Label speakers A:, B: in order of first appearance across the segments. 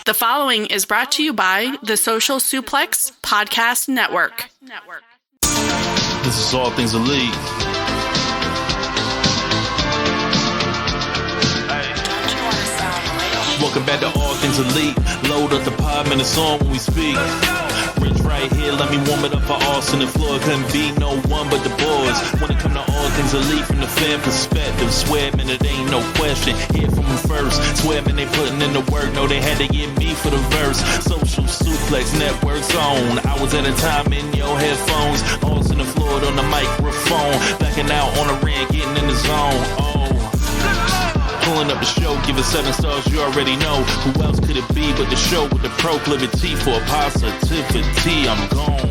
A: The following is brought to you by the Social Suplex Podcast Network.
B: This is All Things Elite. Welcome back to All Things Elite. Load up the pod, man, it's on when we speak. Rich right here, let me warm it up for Austin and Floyd. Couldn't be no one but the boys. When it come to All Things Elite from the fan perspective, swear, man, it ain't no question. Hear from them first. Swear, man, they putting in the work. No, they had to get me for the verse. Social Suplex Network's on. I was at a time in your headphones. Austin and Floyd on the microphone. Backing out on the ring, getting in the zone. Pulling up the show, give it 7 stars, you already know. Who else could it be but the show with the proclivity for positivity? I'm gone.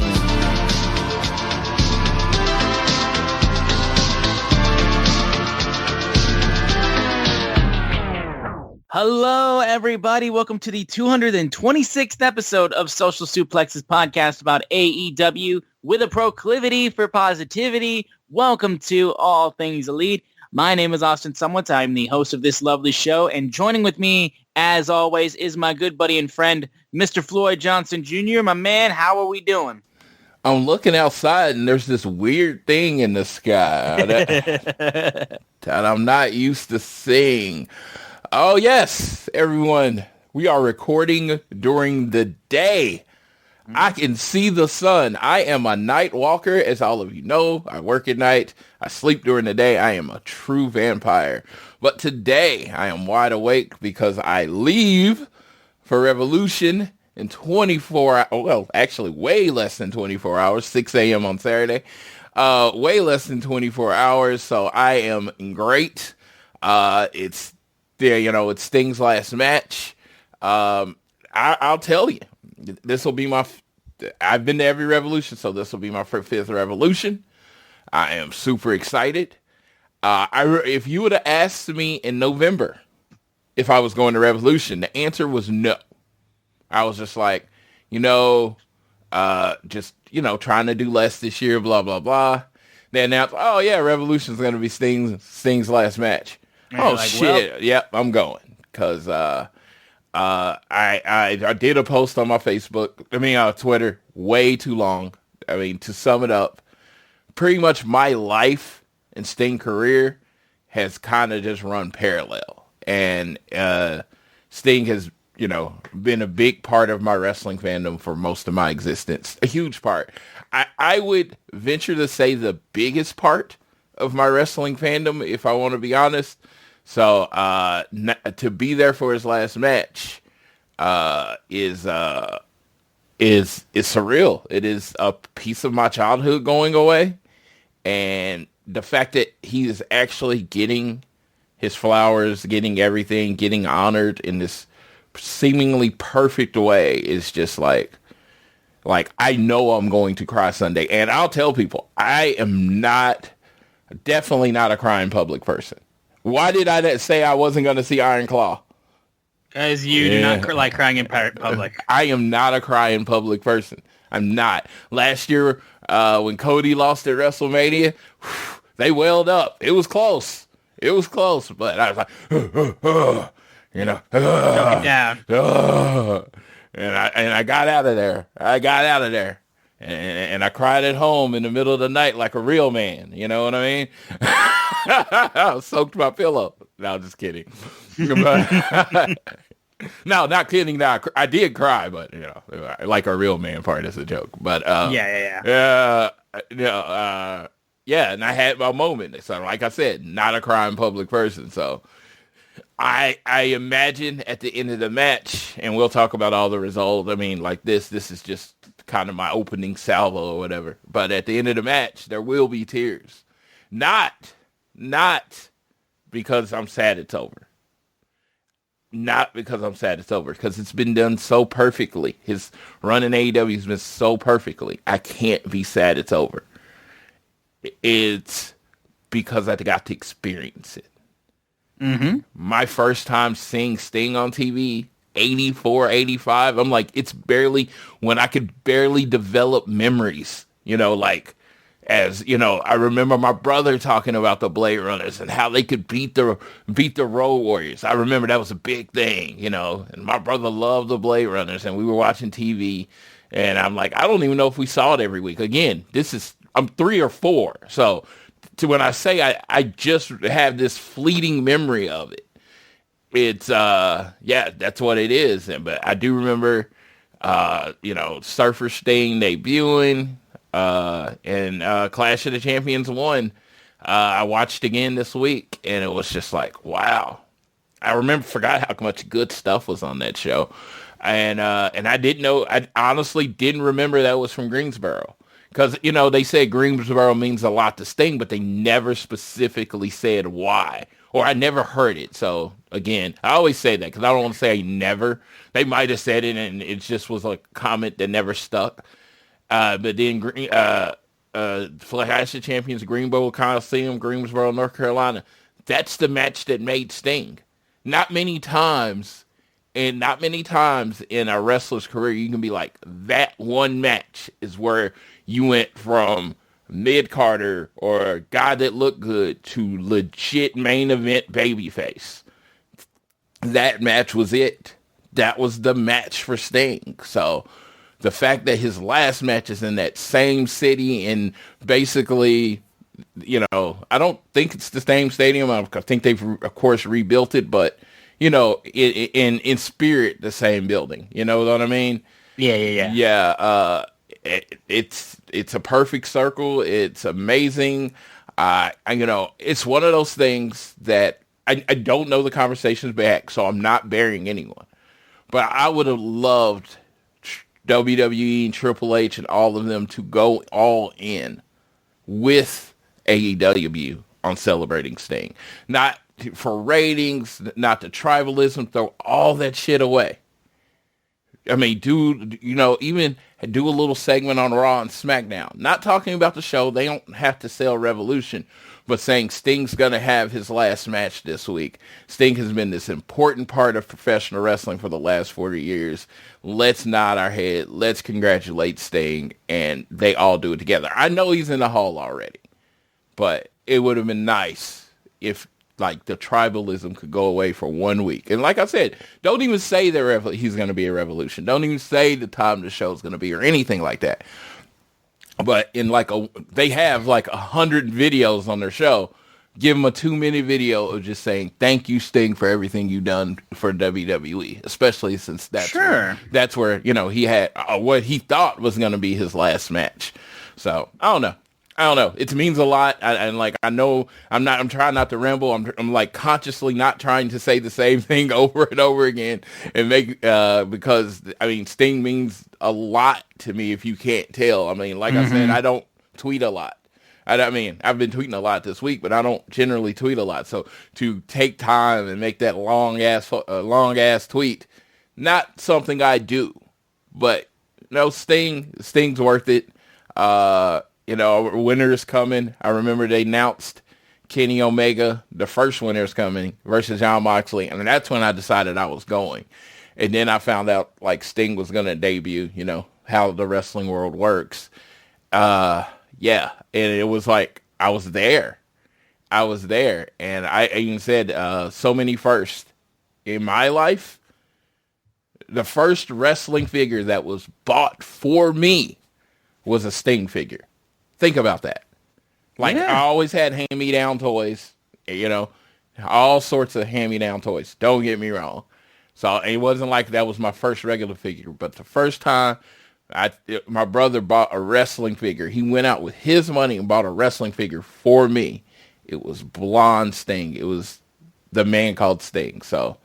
C: Hello, everybody. Welcome to the 226th episode of Social Suplex's podcast about AEW with a proclivity for positivity. Welcome to All Things Elite. My name is Austin Somewhat. I'm the host of this lovely show, and joining with me, as always, is my good buddy and friend, Mr. Floyd Johnson Jr. My man, how are we doing?
D: I'm looking outside, and there's this weird thing in the sky that I'm not used to seeing. Oh, yes, everyone. We are recording during the day. I can see the sun. I am a night walker, as all of you know. I work at night. I sleep during the day. I am a true vampire. But today, I am wide awake because I leave for Revolution in 24 hours. Well, actually, way less than 24 hours. 6 a.m. on Saturday. Way less than 24 hours. So I am great. It's Sting's last match. I'll tell you. This will be I've been to every Revolution, so this will be my fifth Revolution. I am super excited. If you would have asked me in November if I was going to Revolution, the answer was no. I was just like, trying to do less this year, blah, blah, blah. They announced, oh yeah, Revolution's going to be Sting's last match. Oh like, shit, well, yep, I'm going. Because, I did a post on my Twitter, way too long. To sum it up, pretty much my life and Sting career has kind of just run parallel. And Sting has, been a big part of my wrestling fandom for most of my existence. A huge part. I would venture to say the biggest part of my wrestling fandom, if I want to be honest. So to be there for his last match is surreal. It is a piece of my childhood going away, and the fact that he is actually getting his flowers, getting everything, getting honored in this seemingly perfect way is just like I know I'm going to cry Sunday. And I'll tell people, I am definitely not a crying public person. Why did I say I wasn't going to see Iron Claw?
C: Because you do not like crying in public.
D: I am not a crying public person. I'm not. Last year, when Cody lost at WrestleMania, they welled up. It was close. But I was like, choke it down. And I got out of there. And I cried at home in the middle of the night like a real man. You know what I mean? I soaked my pillow. No, just kidding. No, not kidding. No, I did cry, but like a real man part is a joke. But yeah. And I had my moment. So, like I said, not a crying public person. So I imagine at the end of the match, and we'll talk about all the results. This is just kind of my opening salvo or whatever. But at the end of the match, there will be tears. Not because I'm sad it's over. Because it's been done so perfectly. His run in AEW has been so perfectly. I can't be sad it's over. It's because I got to experience it. Mm-hmm. My first time seeing Sting on TV, 84, 85, I'm like, it's barely, when I could barely develop memories, As you know, I remember my brother talking about the Blade Runners and how they could beat the Road Warriors. I remember that was a big thing, you know. And my brother loved the Blade Runners, and we were watching TV. And I'm like, I don't even know if we saw it every week. Again, I'm 3 or 4, so to when I say I just have this fleeting memory of it. It's that's what it is. But I do remember, Surfer Sting debuting. And Clash of the Champions 1, I watched again this week, and it was just like, wow. I forgot how much good stuff was on that show. And I honestly didn't remember that was from Greensboro. Because, they say Greensboro means a lot to Sting, but they never specifically said why. Or I never heard it. So, again, I always say that because I don't want to say I never. They might have said it, and it just was a comment that never stuck. But then Clash of Champions, Greensboro Coliseum, Greensboro, North Carolina. That's the match that made Sting. Not many times in a wrestler's career you can be like, that one match is where you went from mid-carder or a guy that looked good to legit main event babyface. That match was it. That was the match for Sting. So the fact that his last match is in that same city and basically, I don't think it's the same stadium. I think they've, of course, rebuilt it, but, in spirit, the same building. You know what I mean?
C: Yeah.
D: Yeah. It's a perfect circle. It's amazing. It's one of those things that I don't know the conversations back, so I'm not burying anyone. But I would have loved WWE and Triple H and all of them to go all in with AEW on celebrating Sting. Not for ratings, not the tribalism, throw all that shit away. I mean, even do a little segment on Raw and SmackDown. Not talking about the show. They don't have to sell Revolution, but saying Sting's going to have his last match this week. Sting has been this important part of professional wrestling for the last 40 years. Let's nod our head. Let's congratulate Sting, and they all do it together. I know he's in the hall already, but it would have been nice if the tribalism could go away for 1 week. And like I said, don't even say that he's going to be a Revolution. Don't even say the time the show's going to be or anything like that. But they have 100 videos on their show. Give them a 2-minute video of just saying, thank you, Sting, for everything you've done for WWE, especially since that's where he had what he thought was going to be his last match. So I don't know. It means a lot. I know I'm trying not to ramble. I'm consciously not trying to say the same thing over and over again and make, because Sting means a lot to me if you can't tell. I said, I don't tweet a lot. I've been tweeting a lot this week, but I don't generally tweet a lot. So to take time and make that long ass tweet, not something I do, but Sting's worth it. A winner is coming. I remember they announced Kenny Omega, the first winner is coming, versus Jon Moxley. And that's when I decided I was going. And then I found out Sting was going to debut, how the wrestling world works. And it was I was there. And I even said, so many firsts in my life. The first wrestling figure that was bought for me was a Sting figure. Think about that. I always had hand-me-down toys, all sorts of hand-me-down toys. Don't get me wrong. So it wasn't like that was my first regular figure. But the first time my brother bought a wrestling figure, he went out with his money and bought a wrestling figure for me. It was Blonde Sting. It was the man called Sting. So,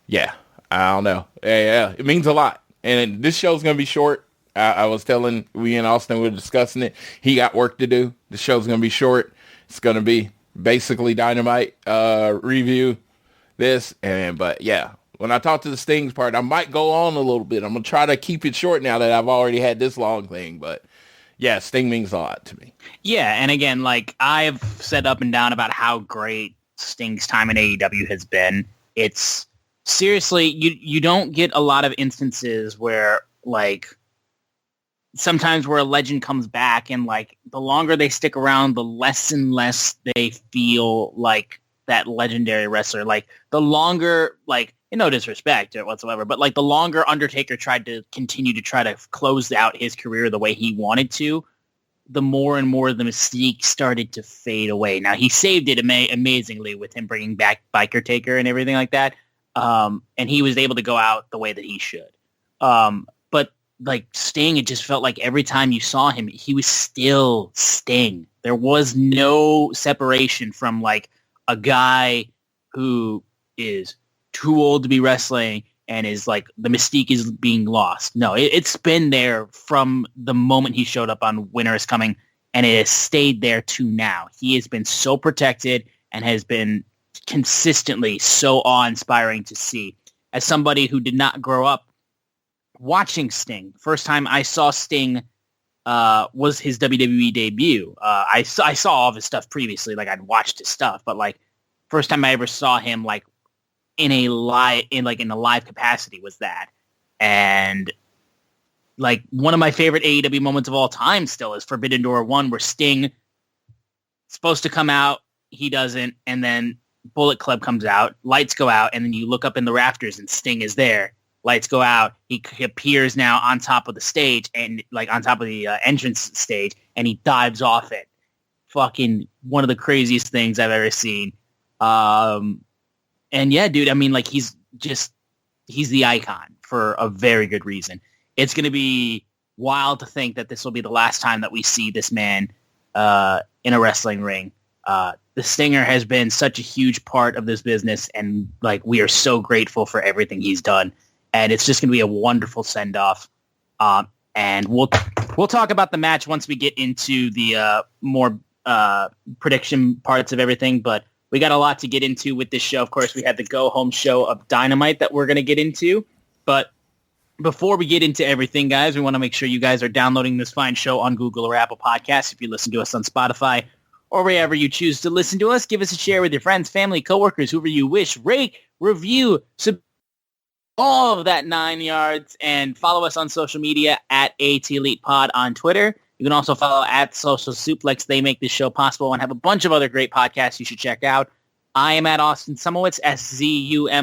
D: yeah, I don't know. Yeah, it means a lot. And this show's going to be short. I was telling, we and Austin were discussing it. He got work to do. The show's going to be short. It's going to be basically Dynamite review this. But yeah, when I talk to the Stings part, I might go on a little bit. I'm going to try to keep it short now that I've already had this long thing. But yeah, Sting means a lot to me.
C: Yeah, and again, I've said up and down about how great Sting's time in AEW has been. It's seriously, you don't get a lot of instances where sometimes where a legend comes back and like the longer they stick around, the less and less they feel like that legendary wrestler. Like the longer, like, no disrespect whatsoever, but like the longer Undertaker tried to continue to try to close out his career the way he wanted to, the more and more the mystique started to fade away. Now he saved it amazingly with him bringing back Biker Taker and everything like that. And he was able to go out the way that he should. But like Sting, it just felt like every time you saw him, he was still Sting. There was no separation from like a guy who is too old to be wrestling and is like the mystique is being lost. No, it's been there from the moment he showed up on Winter is Coming, and it has stayed there to now. He has been so protected and has been consistently so awe-inspiring to see. As somebody who did not grow up watching Sting, first time I saw Sting was his WWE debut. I saw all of his stuff previously, like I'd watched his stuff, but like first time I ever saw him like in a live capacity was that. And like one of my favorite AEW moments of all time still is Forbidden Door 1, where Sting supposed to come out, he doesn't, and then Bullet Club comes out, lights go out, and then you look up in the rafters and Sting is there. Lights go out, he appears now on top of the stage and like on top of the entrance stage, and he dives off it. Fucking one of the craziest things I've ever seen. And yeah, dude, I mean, like he's the icon for a very good reason. It's going to be wild to think that this will be the last time that we see this man in a wrestling ring. The Stinger has been such a huge part of this business, and like we are so grateful for everything he's done. And it's just going to be a wonderful send-off. And we'll talk about the match once we get into the more prediction parts of everything, but we got a lot to get into with this show. Of course, we had the go-home show of Dynamite that we're going to get into. But before we get into everything, guys, we want to make sure you guys are downloading this fine show on Google or Apple Podcasts. If you listen to us on Spotify or wherever you choose to listen to us, give us a share with your friends, family, coworkers, whoever you wish. Rate, review, all of that 9 yards, and follow us on social media at ATElitePod on Twitter. You can also follow at Social Suplex. They make this show possible and have a bunch of other great podcasts you should check out. I am at Austin Sumowitz, SZUMOWICZ,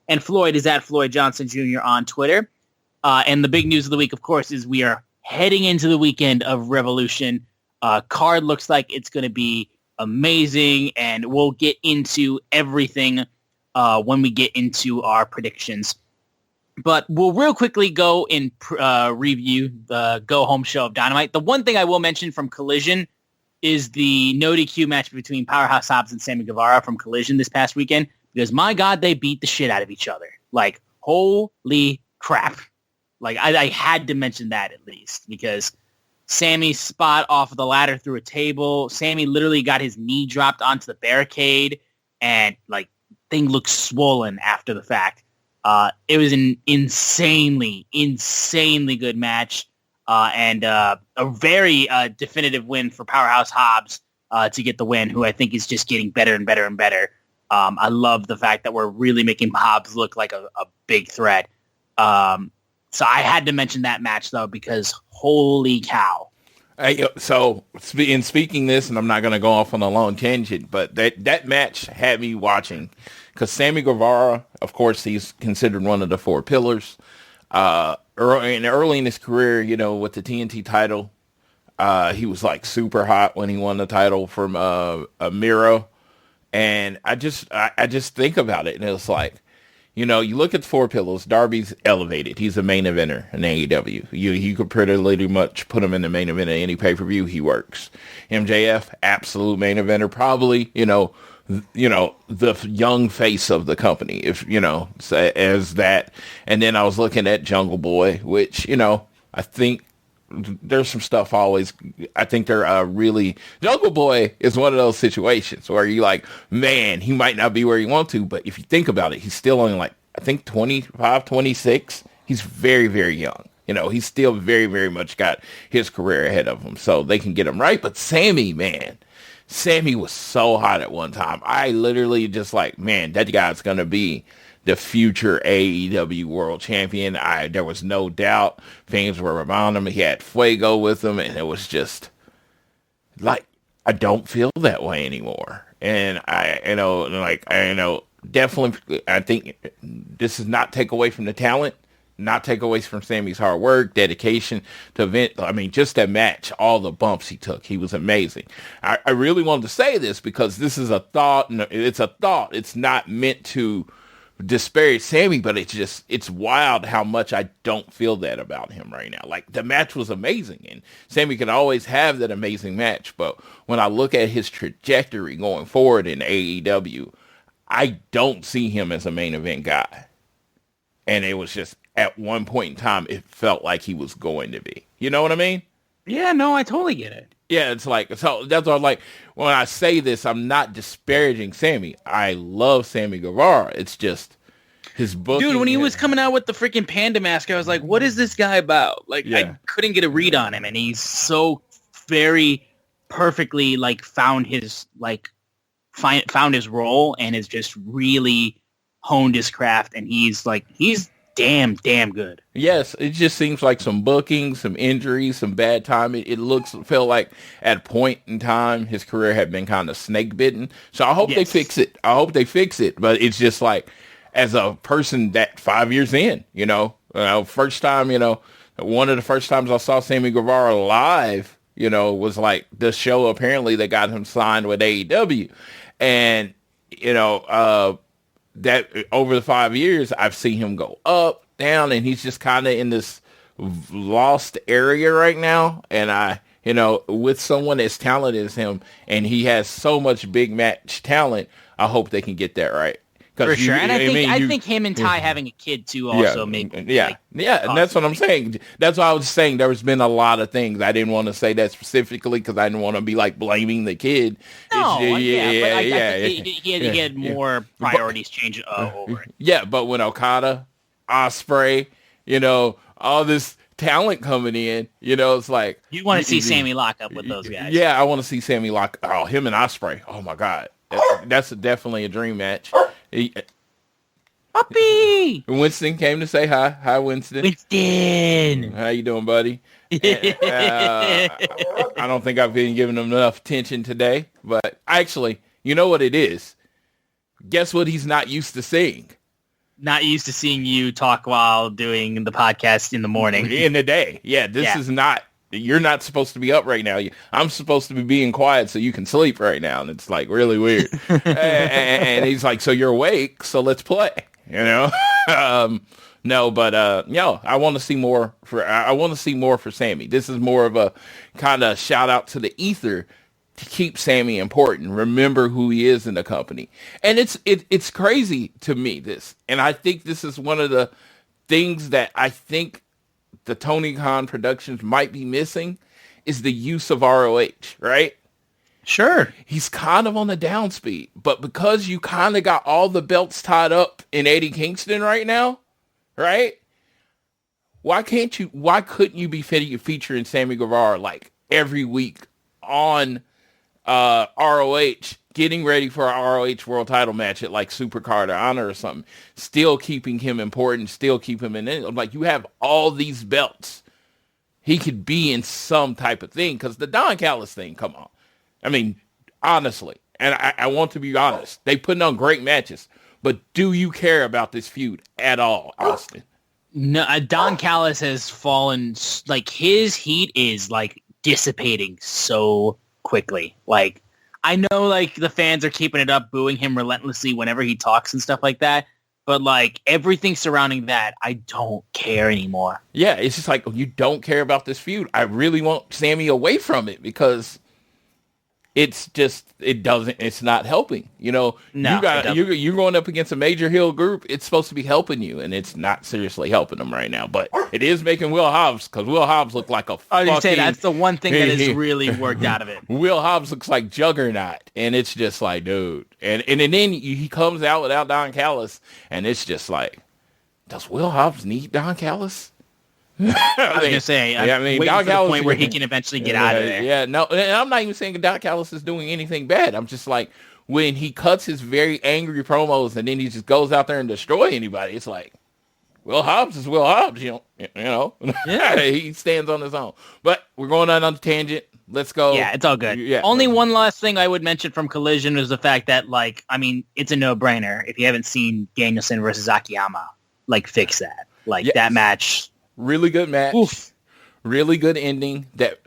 C: and Floyd is at Floyd Johnson Jr. on Twitter. And the big news of the week, of course, is we are heading into the weekend of Revolution. Card looks like it's going to be amazing, and we'll get into everything when we get into our predictions. But we'll real quickly go and review the go-home show of Dynamite. The one thing I will mention from Collision is the no DQ match between Powerhouse Hobbs and Sammy Guevara from Collision this past weekend, because my God, they beat the shit out of each other. Like, holy crap. Like, I had to mention that at least, because Sammy's spot off of the ladder through a table, Sammy literally got his knee dropped onto the barricade, and, like, thing looked swollen after the fact. It was an insanely good match, and a very definitive win for Powerhouse Hobbs to get the win, who I think is just getting better and better and better. I love the fact that we're really making Hobbs look like a big threat. So I had to mention that match, though, because holy cow.
D: So in speaking this, and I'm not going to go off on a long tangent, but that match had me watching. Because Sammy Guevara, of course, he's considered one of the four pillars. Early in his career, you know, with the TNT title, he was like super hot when he won the title from Miro. And I just think about it, and it's like, you know, you look at the four pillars. Darby's elevated. He's a main eventer in AEW. You could pretty much put him in the main event of any pay-per-view. He works. MJF, absolute main eventer. Probably, you know, the young face of the company, if, you know, as that. And then I was looking at Jungle Boy, which, you know, I think there's some stuff I think they're really, Jungle Boy is one of those situations where you like, man, he might not be where you want to, but if you think about it, he's still only like, I think 25, 26. He's very, very young. You know, he's still very, very much got his career ahead of him, so they can get him right. But Sammy, man, Sammy was so hot at one time. I literally just like, man, that guy's going to be the future AEW World Champion. There was no doubt. Fans were around him. He had Fuego with him, and it was just like, I don't feel that way anymore. And definitely, I think this does not take away from the talent, not take away from Sammy's hard work, dedication to event. I mean, just that match, all the bumps he took, he was amazing. I really wanted to say this because this is a thought, and it's a thought. It's not meant to disparage Sammy, but it's wild how much I don't feel that about him right now. Like, the match was amazing, and Sammy can always have that amazing match, but when I look at his trajectory going forward in AEW, I don't see him as a main event guy. And it was just, at one point in time, it felt like he was going to be. You know what I mean?
C: Yeah, no, I totally get it.
D: Yeah, it's like, so that's why I'm like, when I say this, I'm not disparaging Sammy. I love Sammy Guevara. It's just his book.
C: Dude, when he was coming out with the freaking panda mask, I was like, what is this guy about? Like,
D: Yeah.
C: I couldn't get a read on him, and he's so very perfectly, like, found his role and has just really honed his craft, and he's damn good.
D: Yes, it just seems like some booking, some injuries, some bad timing. It felt like at a point in time his career had been kind of snake bitten. So I hope they fix it. But it's just like, as a person that 5 years in, first time, one of the first times I saw Sammy Guevara live, was like the show apparently that got him signed with AEW. And, that over the 5 years, I've seen him go up, down, and he's just kind of in this lost area right now. And with someone as talented as him, and he has so much big match talent, I hope they can get that right.
C: For sure. And I think him and Ty having a kid too also made
D: and that's what I'm saying. That's why I was saying there's been a lot of things. I didn't want to say that specifically because I didn't want to be like blaming the kid.
C: No, he had more priorities change over it.
D: Yeah, but when Okada, Ospreay, all this talent coming in, it's like
C: you want to see Sammy lock up with those guys.
D: Yeah, I want to see Sammy lock. Oh, him and Ospreay. Oh my God, that's definitely a dream match.
C: Puppy!
D: Winston came to say hi. Hi, Winston.
C: Winston!
D: How you doing, buddy? I don't think I've been giving him enough attention today, but actually, you know what it is? Guess what he's not used to seeing?
C: Not used to seeing you talk while doing the podcast in the morning.
D: In the day. Yeah, this is not... You're not supposed to be up right now. I'm supposed to be being quiet so you can sleep right now. And it's like really weird. and he's like, so you're awake, so let's play. I want to see more for Sammy. This is more of a kind of shout out to the ether to keep Sammy important. Remember who he is in the company. And it's crazy to me, this. And I think this is one of the things that I think the Tony Khan Productions might be missing is the use of ROH, right?
C: Sure. He's
D: kind of on the downspeed, but because you kind of got all the belts tied up in Eddie Kingston right now, right? Why couldn't you be featuring Sammy Guevara like every week on ROH, getting ready for a ROH world title match at like Supercard or Honor or something, still keeping him important, still keep him in it. Like, you have all these belts. He could be in some type of thing, because the Don Callis thing, come on. I mean, honestly, and I want to be honest, they putting on great matches, but do you care about this feud at all, Austin?
C: No, Don Callis has fallen, like, his heat is like dissipating so quickly. Like, I know, like, the fans are keeping it up, booing him relentlessly whenever he talks and stuff like that. But, like, everything surrounding that, I don't care anymore.
D: Yeah, it's just like, you don't care about this feud. I really want Sammy away from it because it's not helping. No, you're going up against a major heel group. It's supposed to be helping you, and it's not seriously helping them right now. But it is making Will Hobbs, because Will Hobbs looked like a
C: I was going to say, that's the one thing that has really worked out of it.
D: Will Hobbs looks like Juggernaut, and it's just like, dude. And then he comes out without Don Callis, and it's just like, does Will Hobbs need Don Callis?
C: I was going to say, I'm waiting
D: Don
C: for the
D: Callis,
C: point where he can eventually get out of there.
D: Yeah, no, and I'm not even saying Don Callis is doing anything bad. I'm just like, when he cuts his very angry promos and then he just goes out there and destroy anybody, it's like, Will Hobbs is Will Hobbs, you know. Yeah. He stands on his own. But we're going on a tangent. Let's go.
C: Yeah, it's all good.
D: Yeah.
C: Only one last thing I would mention from Collision is the fact that, it's a no-brainer. If you haven't seen Danielson versus Akiyama, fix that. That match.
D: Really good match. Oof. Really good ending that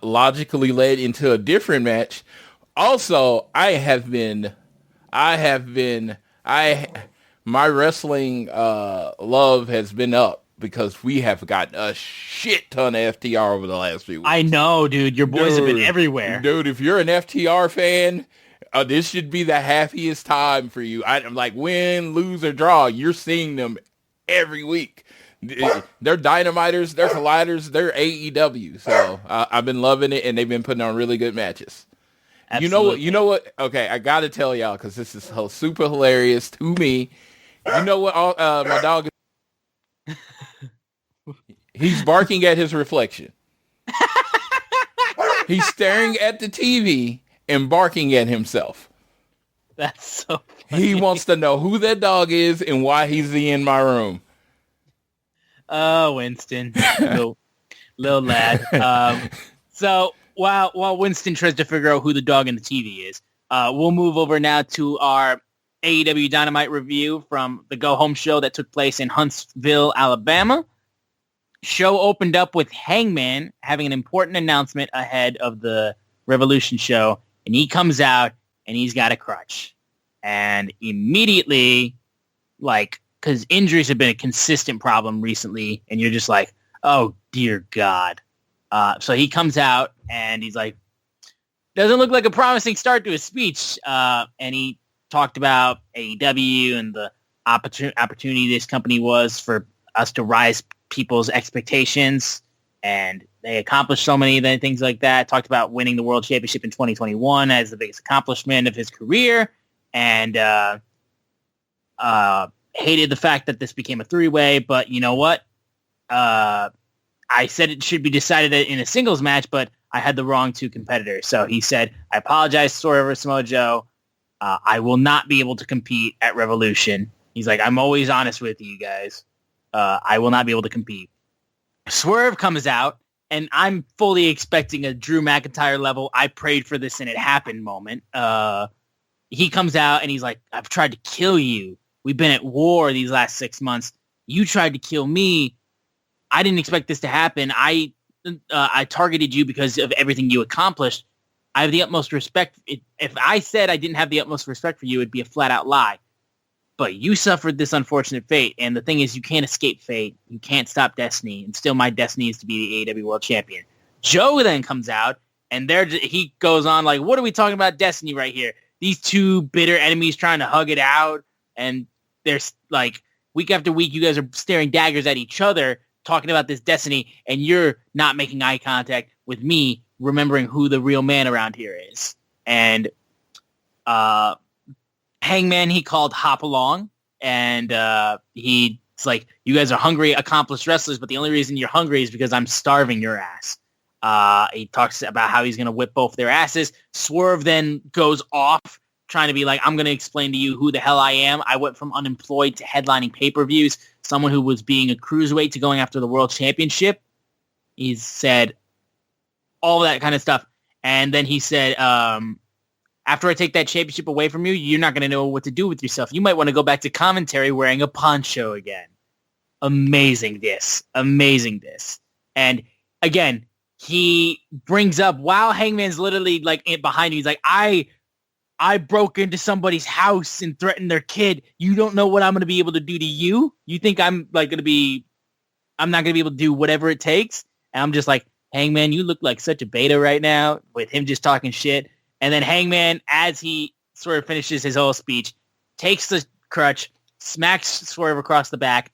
D: logically led into a different match. Also, my wrestling love has been up because we have gotten a shit ton of FTR over the last few weeks.
C: I know, dude. Your boys have been everywhere.
D: Dude, if you're an FTR fan, this should be the happiest time for you. I'm like, win, lose, or draw, you're seeing them every week. They're Dynamiters, they're Colliders, they're AEW. So I've been loving it, and they've been putting on really good matches.
C: Absolutely.
D: You know what? Okay, I got to tell y'all because this is super hilarious to me. You know what my dog is? He's barking at his reflection. He's staring at the TV and barking at himself.
C: That's so funny.
D: He wants to know who that dog is and why he's in my room.
C: Oh, Winston. little lad. So while Winston tries to figure out who the dog in the TV is, we'll move over now to our AEW Dynamite review from the Go Home show that took place in Huntsville, Alabama. Show opened up with Hangman having an important announcement ahead of the Revolution show, and he comes out and he's got a crutch. And immediately, because injuries have been a consistent problem recently, and you're just like, oh, dear God. So he comes out and he's like, doesn't look like a promising start to his speech. And he talked about AEW and the opportunity this company was for us to rise people's expectations. And they accomplished so many things like that. Talked about winning the World Championship in 2021 as the biggest accomplishment of his career. And hated the fact that this became a three-way. But you know what? I said it should be decided in a singles match, but I had the wrong two competitors. So he said, I apologize, Swerve versus Samoa Joe. I will not be able to compete at Revolution. He's like, I'm always honest with you guys. I will not be able to compete. Swerve comes out, and I'm fully expecting a Drew McIntyre level, I prayed for this and it happened moment. He comes out, and he's like, I've tried to kill you. We've been at war these last 6 months. You tried to kill me. I didn't expect this to happen. I targeted you because of everything you accomplished. I have the utmost respect. If I said I didn't have the utmost respect for you, it'd be a flat out lie. But you suffered this unfortunate fate. And the thing is, you can't escape fate. You can't stop destiny. And still my destiny is to be the AEW World Champion. Joe then comes out, and he goes on like, what are we talking about destiny right here? These two bitter enemies trying to hug it out. And there's like, week after week, you guys are staring daggers at each other, talking about this destiny, and you're not making eye contact with me, remembering who the real man around here is. And Hangman, he called Hop Along, and he's like, you guys are hungry, accomplished wrestlers, but the only reason you're hungry is because I'm starving your ass. He talks about how he's going to whip both their asses. Swerve then goes off, trying to be like, I'm going to explain to you who the hell I am. I went from unemployed to headlining pay-per-views, someone who was being a cruiserweight to going after the world championship. He said all that kind of stuff. And then he said, after I take that championship away from you, you're not going to know what to do with yourself. You might want to go back to commentary wearing a poncho again. Amazing this. And again, he brings up, while Hangman's literally like behind you, he's like, I broke into somebody's house and threatened their kid. You don't know what I'm going to be able to do to you? You think I'm not going to be able to do whatever it takes? And I'm just like, Hangman, you look like such a beta right now with him just talking shit. And then Hangman, as he sort of finishes his whole speech, takes the crutch, smacks Swerve across the back.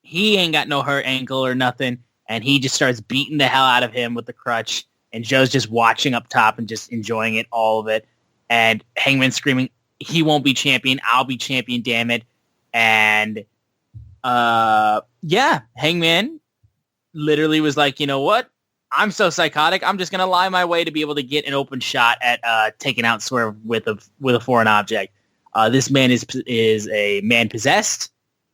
C: He ain't got no hurt ankle or nothing. And he just starts beating the hell out of him with the crutch. And Joe's just watching up top and just enjoying it, all of it. And Hangman screaming, he won't be champion. I'll be champion, damn it. And Hangman literally was like, you know what? I'm so psychotic. I'm just gonna lie my way to be able to get an open shot at taking out Swerve with a foreign object. This man is a man possessed.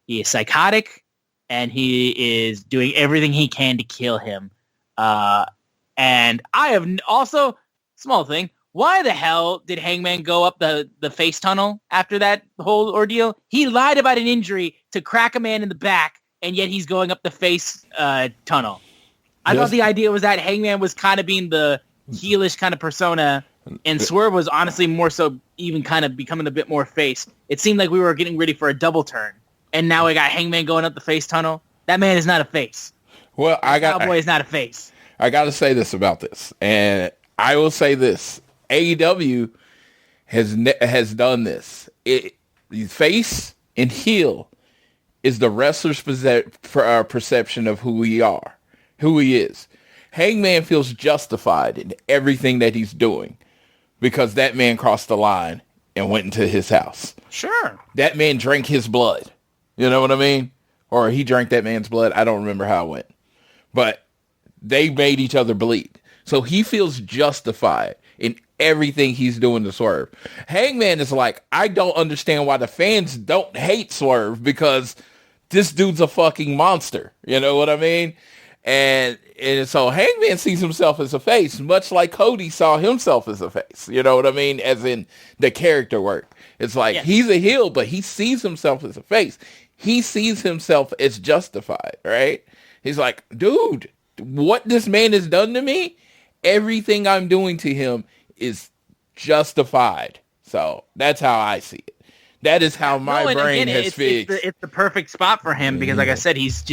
C: He is psychotic, and he is doing everything he can to kill him. And I have also small thing. Why the hell did Hangman go up the face tunnel after that whole ordeal? He lied about an injury to crack a man in the back, and yet he's going up the face tunnel. I thought the idea was that Hangman was kind of being the heelish kind of persona, and Swerve was honestly more so even kind of becoming a bit more face. It seemed like we were getting ready for a double turn, and now we got Hangman going up the face tunnel. That man is not a face.
D: Well,
C: Cowboy is not a face.
D: I got to say this about this, and I will say this. AEW has done this. Face and heel is the wrestler's perception of who he is. Hangman feels justified in everything that he's doing because that man crossed the line and went into his house.
C: Sure.
D: That man drank his blood. You know what I mean? Or he drank that man's blood. I don't remember how it went. But they made each other bleed. So he feels justified in everything he's doing to Swerve. Hangman is like, I don't understand why the fans don't hate Swerve because this dude's a fucking monster. You know what I mean? And so Hangman sees himself as a face, much like Cody saw himself as a face. You know what I mean? As in the character work. It's like he's a heel, but he sees himself as a face. He sees himself as justified, right? He's like, dude, what this man has done to me, everything I'm doing to him is justified. So that's how I see it. That is how my brain has fixed.
C: It's the perfect spot for him because, like I said, he's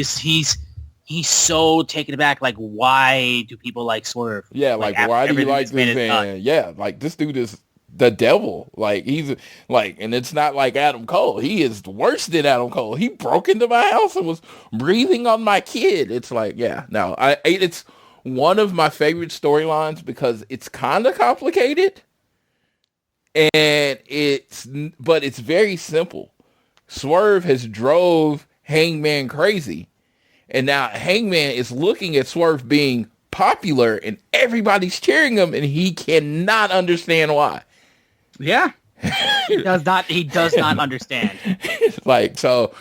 C: so taken aback. Like, why do people like Swerve?
D: Yeah, like why do you like this man? Yeah, like this dude is the devil. Like he's like, and it's not like Adam Cole. He is worse than Adam Cole. He broke into my house and was breathing on my kid. It's like, yeah, no, it's one of my favorite storylines because it's kind of complicated, and it's very simple. Swerve has drove Hangman crazy. And now Hangman is looking at Swerve being popular and everybody's cheering him and he cannot understand why.
C: Yeah. He does not understand.
D: Like, so,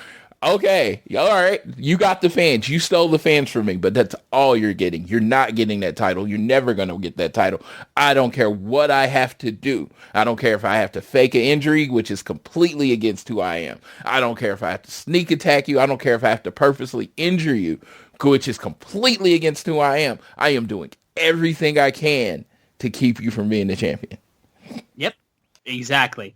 D: okay, all right, you got the fans. You stole the fans from me, but that's all you're getting. You're not getting that title. You're never going to get that title. I don't care what I have to do. I don't care if I have to fake an injury, which is completely against who I am. I don't care if I have to sneak attack you. I don't care if I have to purposely injure you, which is completely against who I am. I am doing everything I can to keep you from being the champion.
C: Yep, exactly.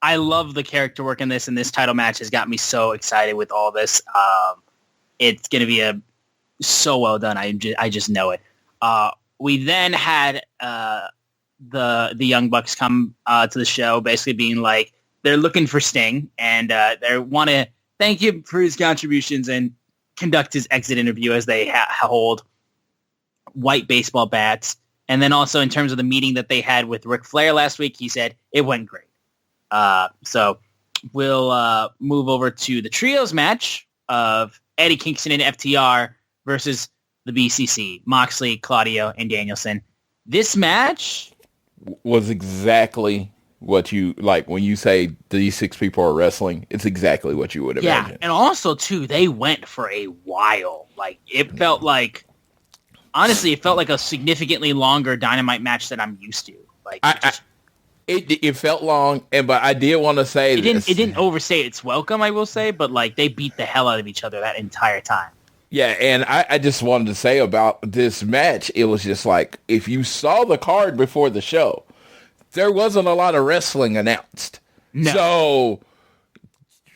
C: I love the character work in this, and this title match has got me so excited with all this. It's going to be so well done. I just know it. We then had the Young Bucks come to the show, basically being like, they're looking for Sting, and they want to thank him for his contributions and conduct his exit interview as they hold white baseball bats. And then also in terms of the meeting that they had with Ric Flair last week, he said it went great. So we'll move over to the trios match of Eddie Kingston and FTR versus the BCC, Moxley, Claudio, and Danielson. This match
D: was exactly what you like when you say these six people are wrestling. It's exactly what you would imagine.
C: Yeah, and also too, they went for a while. Like it felt like, honestly, it felt like a significantly longer Dynamite match than I'm used to. Like
D: it felt long, but I did want to say
C: it didn't overstay its welcome, I will say, but like they beat the hell out of each other that entire time.
D: Yeah, and I just wanted to say about this match, it was just like, if you saw the card before the show, there wasn't a lot of wrestling announced. No.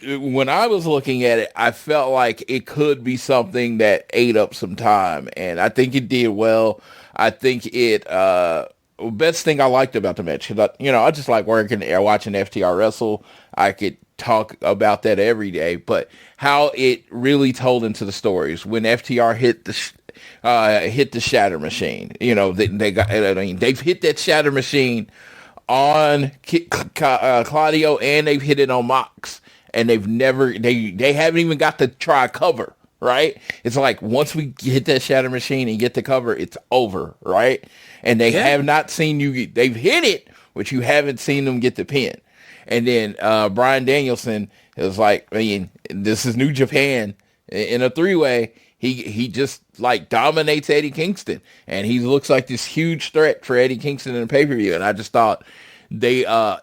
D: So when I was looking at it, I felt like it could be something that ate up some time, and I think it did well. I think it best thing I liked about the match, because I just like watching FTR wrestle. I could talk about that every day, but how it really told into the stories when FTR hit the Shatter Machine. They've hit that Shatter Machine on Claudio, and they've hit it on Mox, and they haven't even got to try cover right? It's like once we hit that shatter machine and get the cover, it's over, right? And they have not seen you. They've hit it, but you haven't seen them get the pin. And then Bryan Danielson is like, I mean, this is New Japan in a three-way. He just like dominates Eddie Kingston, and he looks like this huge threat for Eddie Kingston in the pay-per-view. And I just thought they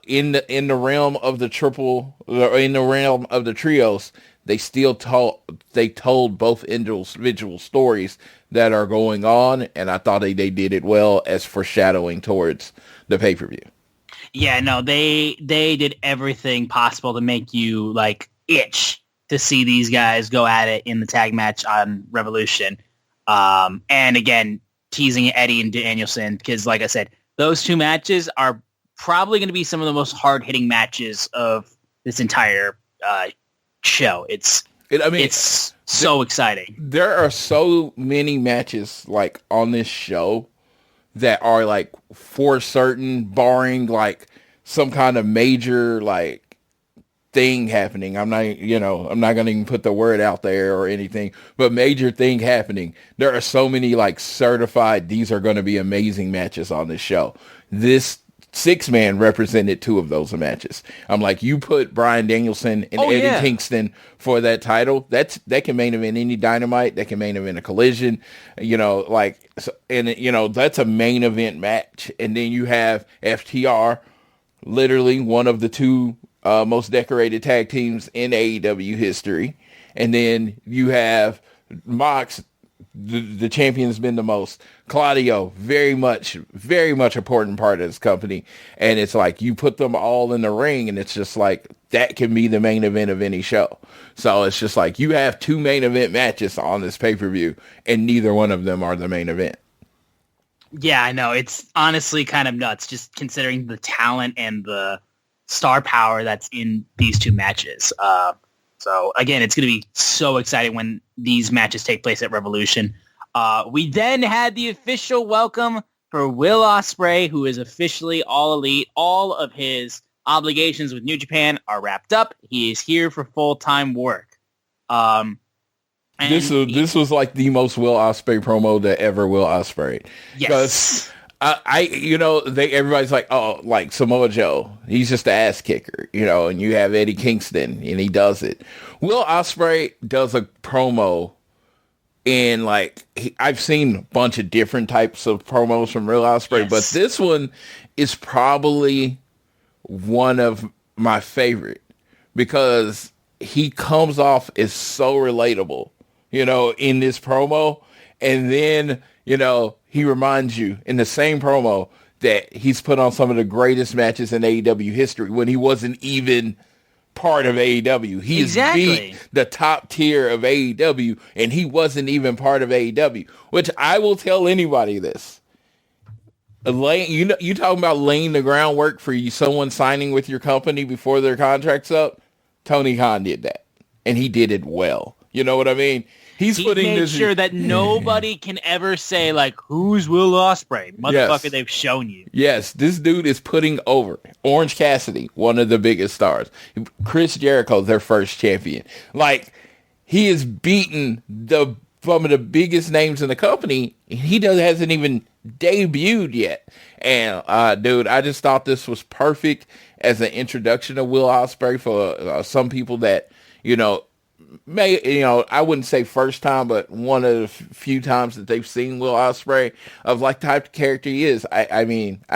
D: in the realm of the trios, they still told both individual stories that are going on, and I thought they did it well as foreshadowing towards the pay-per-view.
C: Yeah, no, they did everything possible to make you like itch to see these guys go at it in the tag match on Revolution. And again, teasing Eddie and Danielson, because like I said, those two matches are probably going to be some of the most hard-hitting matches of this entire show. It's so exciting.
D: There are so many matches like on this show that are like for certain, barring like some kind of major like thing happening. I'm not going to even put the word out there or anything, but major thing happening. There are so many like certified, these are going to be amazing matches on this show. This 6-man represented 2 of those matches. I'm like, you put Bryan Danielson and Eddie Kingston for that title. That can main event any Dynamite. That can main event a Collision. That's a main event match. And then you have FTR, literally one of the 2 most decorated tag teams in AEW history. And then you have Mox, the champion's been the most. Claudio, very much important part of this company. And it's like you put them all in the ring, and it's just like that can be the main event of any show. So it's just like you have 2 main event matches on this pay-per-view, and neither one of them are the main event.
C: Yeah, I know. It's honestly kind of nuts, just considering the talent and the star power that's in these 2 matches. So again, it's going to be so exciting when these matches take place at Revolution. We then had the official welcome for Will Ospreay, who is officially All Elite. All of his obligations with New Japan are wrapped up. He is here for full-time work.
D: This was like the most Will Ospreay promo that ever Will Ospreay.
C: Yes.
D: Everybody's like, oh, like Samoa Joe, he's just the ass kicker, and you have Eddie Kingston and he does it. Will Ospreay does a promo and I've seen a bunch of different types of promos from Will Ospreay, but this one is probably one of my favorite because he comes off as so relatable, in this promo. And then, he reminds you in the same promo that he's put on some of the greatest matches in AEW history when he wasn't even part of AEW. He's beat the top tier of AEW, and he wasn't even part of AEW, which I will tell anybody this. You talking about laying the groundwork for someone signing with your company before their contract's up? Tony Khan did that, and he did it well. You know what I mean? He
C: made sure that nobody can ever say, like, who's Will Ospreay? Motherfucker,
D: yes.
C: They've shown you.
D: Yes, this dude is putting over Orange Cassidy, one of the biggest stars. Chris Jericho, their first champion. Like, he is beating some of the biggest names in the company. He hasn't even debuted yet. And, dude, I just thought this was perfect as an introduction to Will Ospreay for some people that, I wouldn't say first time, but one of the few times that they've seen Will Ospreay of like the type of character he is. I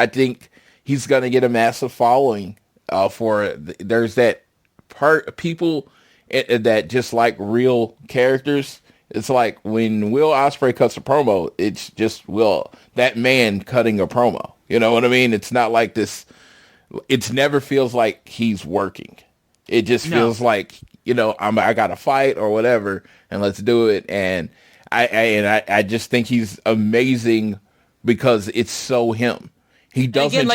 D: think he's going to get a massive following there's that part people that just like real characters. It's like when Will Ospreay cuts a promo, it's just that man cutting a promo. You know what I mean? It's not like this. It never feels like he's working. It just feels like, I got to fight or whatever, and let's do it. And I just think he's amazing because it's so him. He doesn't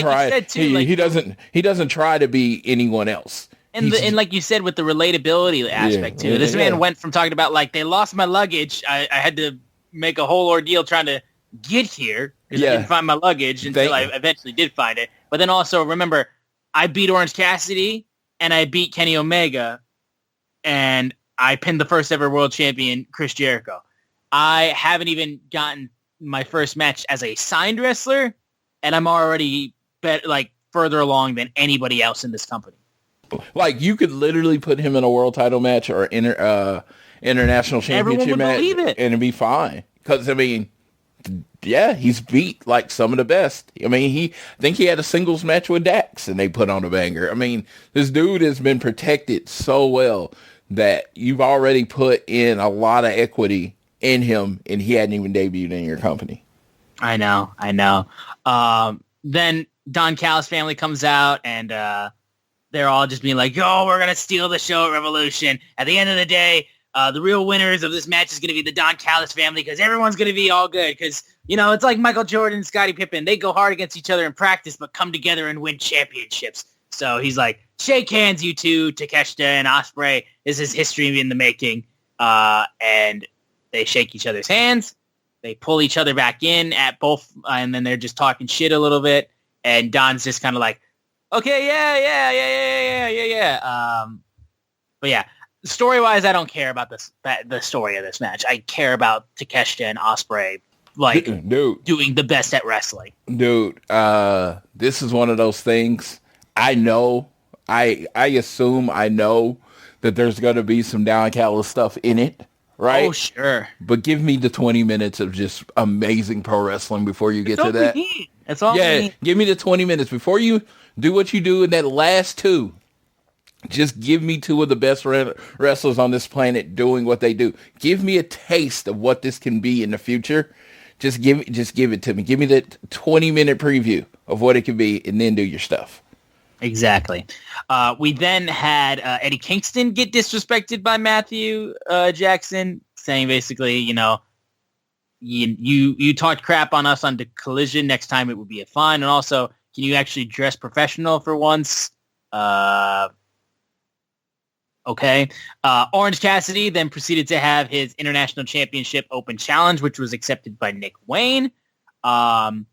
D: he doesn't try to be anyone else.
C: And like you said, with the relatability aspect too. This man went from talking about like they lost my luggage. I had to make a whole ordeal trying to get here because I didn't find my luggage until I eventually did find it. But then also remember, I beat Orange Cassidy and I beat Kenny Omega, and I pinned the first ever world champion, Chris Jericho. I haven't even gotten my first match as a signed wrestler, and I'm already further along than anybody else in this company.
D: Like, you could literally put him in a world title match or international championship match, and it'd be fine. Because, I mean, yeah, he's beat like some of the best. I mean, I think he had a singles match with Dax, and they put on a banger. I mean, this dude has been protected so well that you've already put in a lot of equity in him, and he hadn't even debuted in your company.
C: I know. Then Don Callis family comes out, and they're all just being like, "Yo, we're gonna steal the show at Revolution." At the end of the day, the real winners of this match is gonna be the Don Callis family, because everyone's gonna be all good. Because it's like Michael Jordan and Scottie Pippen; they go hard against each other in practice, but come together and win championships. So he's like, "Shake hands, you two, Takeshita and Ospreay. This is history in the making." And they shake each other's hands. They pull each other back in at both, and then they're just talking shit a little bit. And Don's just kind of like, okay, yeah. But yeah, story-wise, I don't care about the story of this match. I care about Takeshita and Ospreay, doing the best at wrestling.
D: Dude, this is one of those things. I know, I assume I know that there's going to be some Don Callis stuff in it, right?
C: Oh, sure.
D: But give me the 20 minutes of just amazing pro wrestling before you get to that.
C: That's all.
D: Yeah, give me the 20 minutes before you do what you do in that last two. Just give me two of the best wrestlers on this planet doing what they do. Give me a taste of what this can be in the future. Just give it to me. Give me that 20-minute preview of what it could be, and then do your stuff.
C: Exactly. We then had Eddie Kingston get disrespected by Matthew Jackson, saying basically, you talked crap on us on the Collision. Next time it would be a fine. And also, can you actually dress professional for once? Okay. Orange Cassidy then proceeded to have his International Championship Open Challenge, which was accepted by Nick Wayne. And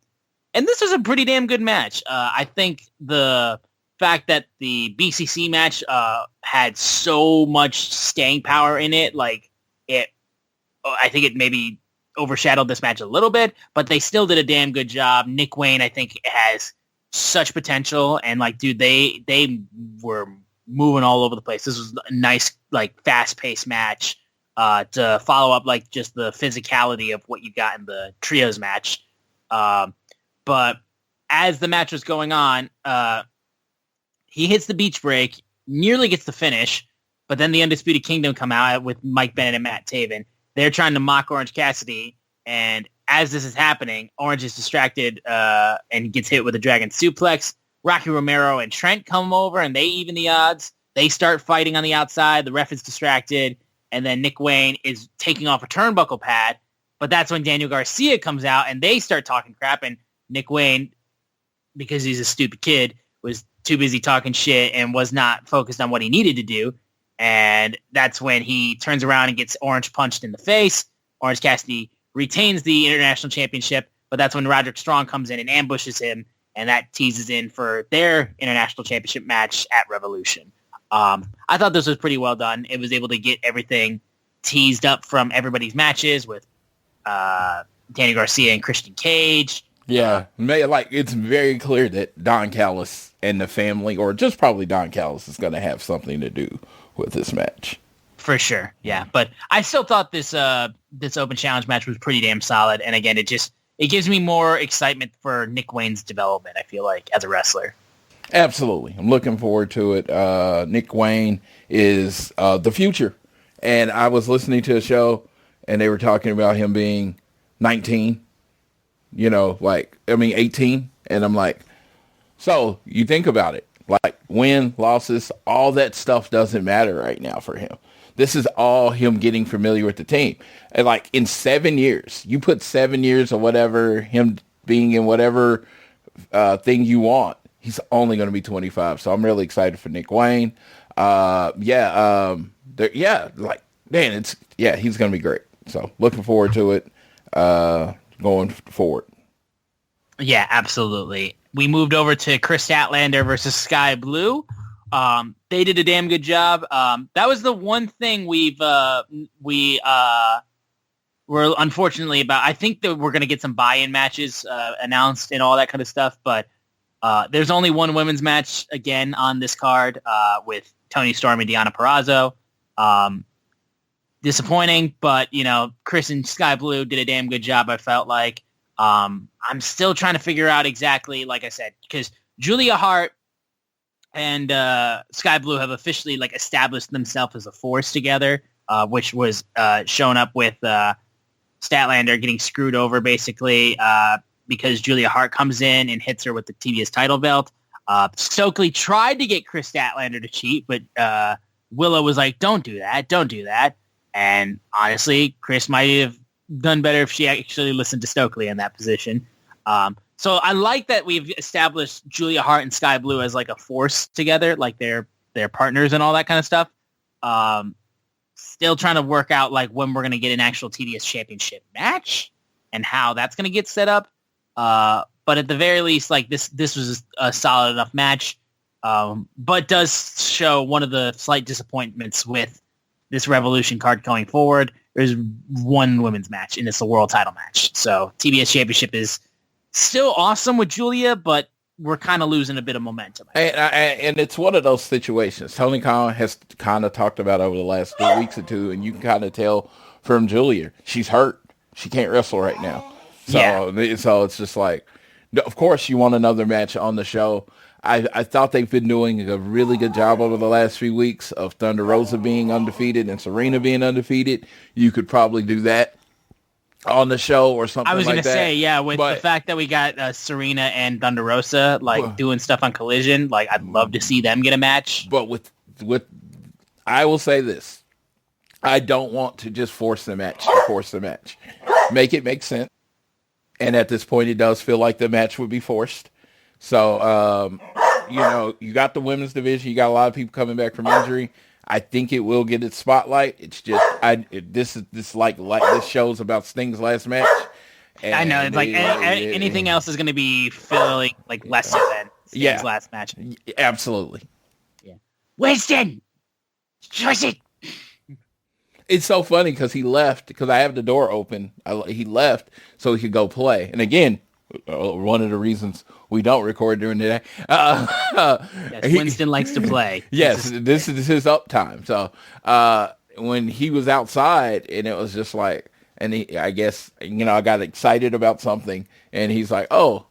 C: this was a pretty damn good match. I think the fact that the BCC match had so much staying power in it, I think it maybe overshadowed this match a little bit, but they still did a damn good job. Nick Wayne, I think, has such potential, and they were moving all over the place. This was a nice, fast-paced match to follow up, just the physicality of what you got in the trios match. But as the match was going on, he hits the beach break, nearly gets the finish, but then the Undisputed Kingdom come out with Mike Bennett and Matt Taven. They're trying to mock Orange Cassidy, and as this is happening, Orange is distracted and gets hit with a Dragon Suplex. Rocky Romero and Trent come over, and they even the odds. They start fighting on the outside. The ref is distracted, and then Nick Wayne is taking off a turnbuckle pad, but that's when Daniel Garcia comes out, and they start talking crap, and Nick Wayne, because he's a stupid kid, was too busy talking shit and was not focused on what he needed to do. And that's when he turns around and gets Orange punched in the face. Orange Cassidy retains the International Championship, but that's when Roderick Strong comes in and ambushes him, and that teases in for their International Championship match at Revolution. I thought this was pretty well done. It was able to get everything teased up from everybody's matches with Danny Garcia and Christian Cage.
D: Yeah, it's very clear that Don Callis and the family, or just probably Don Callis, is going to have something to do with this match.
C: For sure, yeah. But I still thought this Open Challenge match was pretty damn solid. And again, it gives me more excitement for Nick Wayne's development, I feel like, as a wrestler.
D: Absolutely. I'm looking forward to it. Nick Wayne is the future. And I was listening to a show, and they were talking about him being 19. 18. And I'm like, so you think about it. Win, losses, all that stuff doesn't matter right now for him. This is all him getting familiar with the team. And in 7 years, you put 7 years or whatever, him being in whatever thing you want, he's only going to be 25. So I'm really excited for Nick Wayne. He's going to be great. So looking forward to it going forward.
C: Yeah, absolutely. We moved over to Chris Statlander versus Sky Blue. They did a damn good job. That was the one thing we were unfortunately about. I think that we're going to get some buy-in matches announced and all that kind of stuff, but there's only one women's match again on this card with Toni Storm and Deonna Purrazzo. Disappointing, but Chris and Sky Blue did a damn good job. I felt like I'm still trying to figure out exactly, like I said, because Julia Hart and Sky Blue have officially established themselves as a force together, which was shown up with Statlander getting screwed over basically because Julia Hart comes in and hits her with the TBS title belt. Stokely tried to get Chris Statlander to cheat, but Willow was like, don't do that. And honestly, Chris might have done better if she actually listened to Stokely in that position. So I like that we've established Julia Hart and Sky Blue as a force together, like they're partners and all that kind of stuff. Still trying to work out when we're going to get an actual TBS championship match and how that's going to get set up. But at the very least, this was a solid enough match, but does show one of the slight disappointments with this Revolution card going forward. There's one women's match, and it's the world title match. So TBS championship is still awesome with Julia, but we're kind of losing a bit of momentum.
D: And it's one of those situations Tony Khan has kind of talked about over the last 2 weeks or two, and you can kind of tell from Julia, she's hurt. She can't wrestle right now. So it's just of course you want another match on the show. I thought they've been doing a really good job over the last few weeks of Thunder Rosa being undefeated and Serena being undefeated. You could probably do that on the show or something like that.
C: I was going to say, with the fact that we got Serena and Thunder Rosa doing stuff on Collision, I'd love to see them get a match.
D: But with I will say this. I don't want to just force the match. Make it make sense. And at this point, it does feel like the match would be forced. So, you got the women's division. You got a lot of people coming back from injury. I think it will get its spotlight. It's just this show's about Sting's last match. And
C: I know it's anything else is going to be feeling lesser than Sting's last match.
D: Absolutely.
C: Yeah. Winston, choice it.
D: It's so funny because he left because I have the door open. He left so he could go play. And again, one of the reasons we don't record during the day.
C: Yes, Winston likes to play.
D: Yes, this is his uptime. So when he was outside and it was just I guess, I got excited about something and he's like, oh,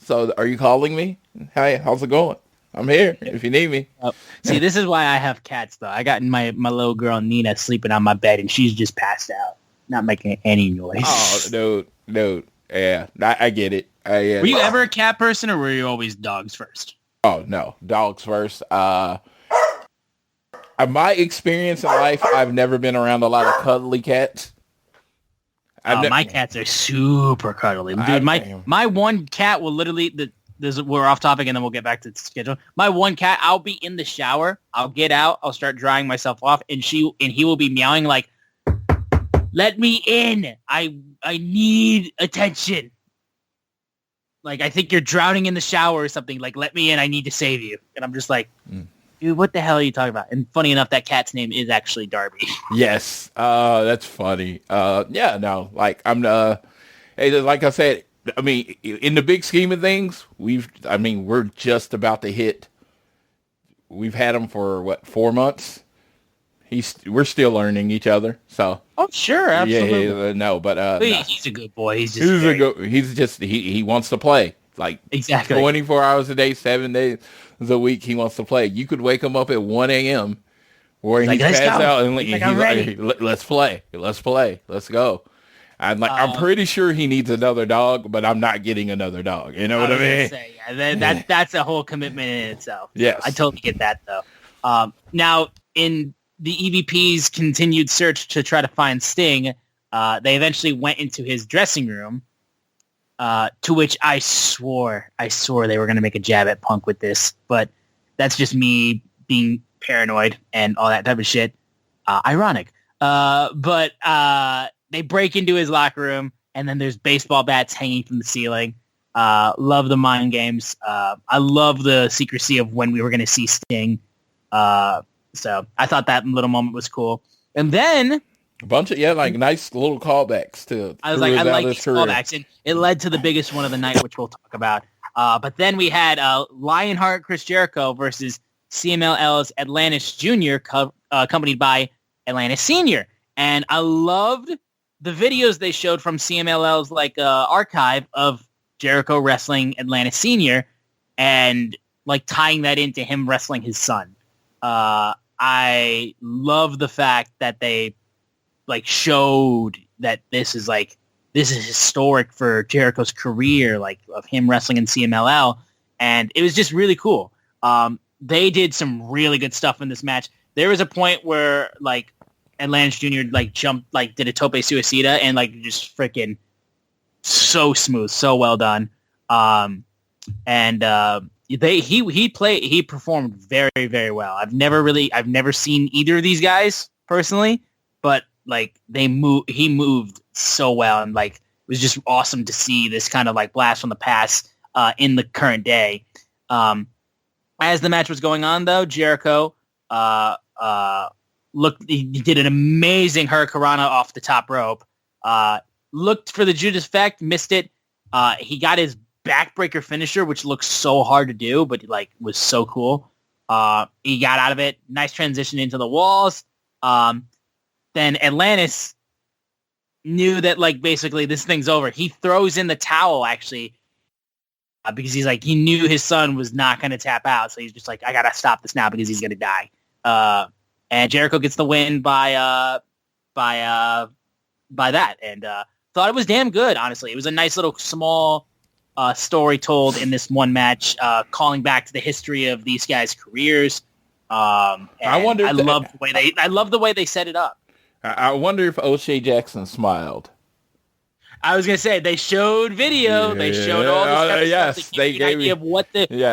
D: so are you calling me? Hey, how's it going? I'm here if you need me.
C: See, this is why I have cats, though. I got my little girl, Nina, sleeping on my bed, and she's just passed out, not making any noise.
D: Oh, no. Yeah, I get it.
C: Were you ever a cat person, or were you always dogs first?
D: Oh, no. Dogs first. My experience in life, I've never been around a lot of cuddly cats.
C: My cats are super cuddly. Dude, my one cat will literally... we're off topic and then we'll get back to the schedule. My one cat, I'll be in the shower. I'll get out. I'll start drying myself off and he will be meowing let me in. I need attention. I think you're drowning in the shower or something. Let me in. I need to save you. And I'm just dude, what the hell are you talking about? And funny enough, that cat's name is actually Darby.
D: Yes. That's funny. Yeah, no, hey, like I said, in the big scheme of things, we're just about to hit. We've had him for 4 months. We're still learning each other. So.
C: Oh sure, absolutely.
D: Yeah, no, but
C: he's a good boy.
D: He wants to play.
C: Exactly
D: 24 hours a day, 7 days a week. He wants to play. You could wake him up at 1 a.m. where he's passed out and he's
C: ready.
D: Let's play. Let's go. I'm pretty sure he needs another dog, but I'm not getting another dog. You know what I mean?
C: Say, that's a whole commitment in itself.
D: Yes.
C: I totally get that, though. Now, in the EVP's continued search to try to find Sting, they eventually went into his dressing room, to which I swore they were going to make a jab at Punk with this, but that's just me being paranoid and all that type of shit. Ironic. But they break into his locker room, and then there's baseball bats hanging from the ceiling. Love the mind games. I love the secrecy of when we were going to see Sting. So I thought that little moment was cool. And then
D: A bunch of nice little callbacks to.
C: I was like, I like these callbacks, and it led to the biggest one of the night, which we'll talk about. But then we had Lionheart Chris Jericho versus CMLL's Atlantis Jr., accompanied by Atlantis Sr. And I loved the videos they showed from CMLL's archive of Jericho wrestling Atlantis Sr. and tying that into him wrestling his son. I love the fact that they showed that this is historic for Jericho's career, of him wrestling in CMLL, and it was just really cool. They did some really good stuff in this match. There was a point where Atlantis Jr. jumped, did a tope suicida and just freaking so smooth, so well done. He performed very, very well. I've never seen either of these guys personally, but he moved so well, and it was just awesome to see this kind of blast from the past in the current day. As the match was going on, though, Jericho he did an amazing hurricanrana off the top rope. Looked for the Judas Effect, missed it. He got his backbreaker finisher, which looks so hard to do, but was so cool. He got out of it. Nice transition into the walls. Then Atlantis knew that basically this thing's over. He throws in the towel actually because he knew his son was not going to tap out. So he's just I got to stop this now because he's going to die. And Jericho gets the win by that, and thought it was damn good. Honestly, it was a nice little small story told in this one match, calling back to the history of these guys' careers. I love the way they set it up.
D: I wonder if O'Shea Jackson smiled.
C: I was gonna say they showed video. Yeah, they showed all this stuff. They gave you an idea of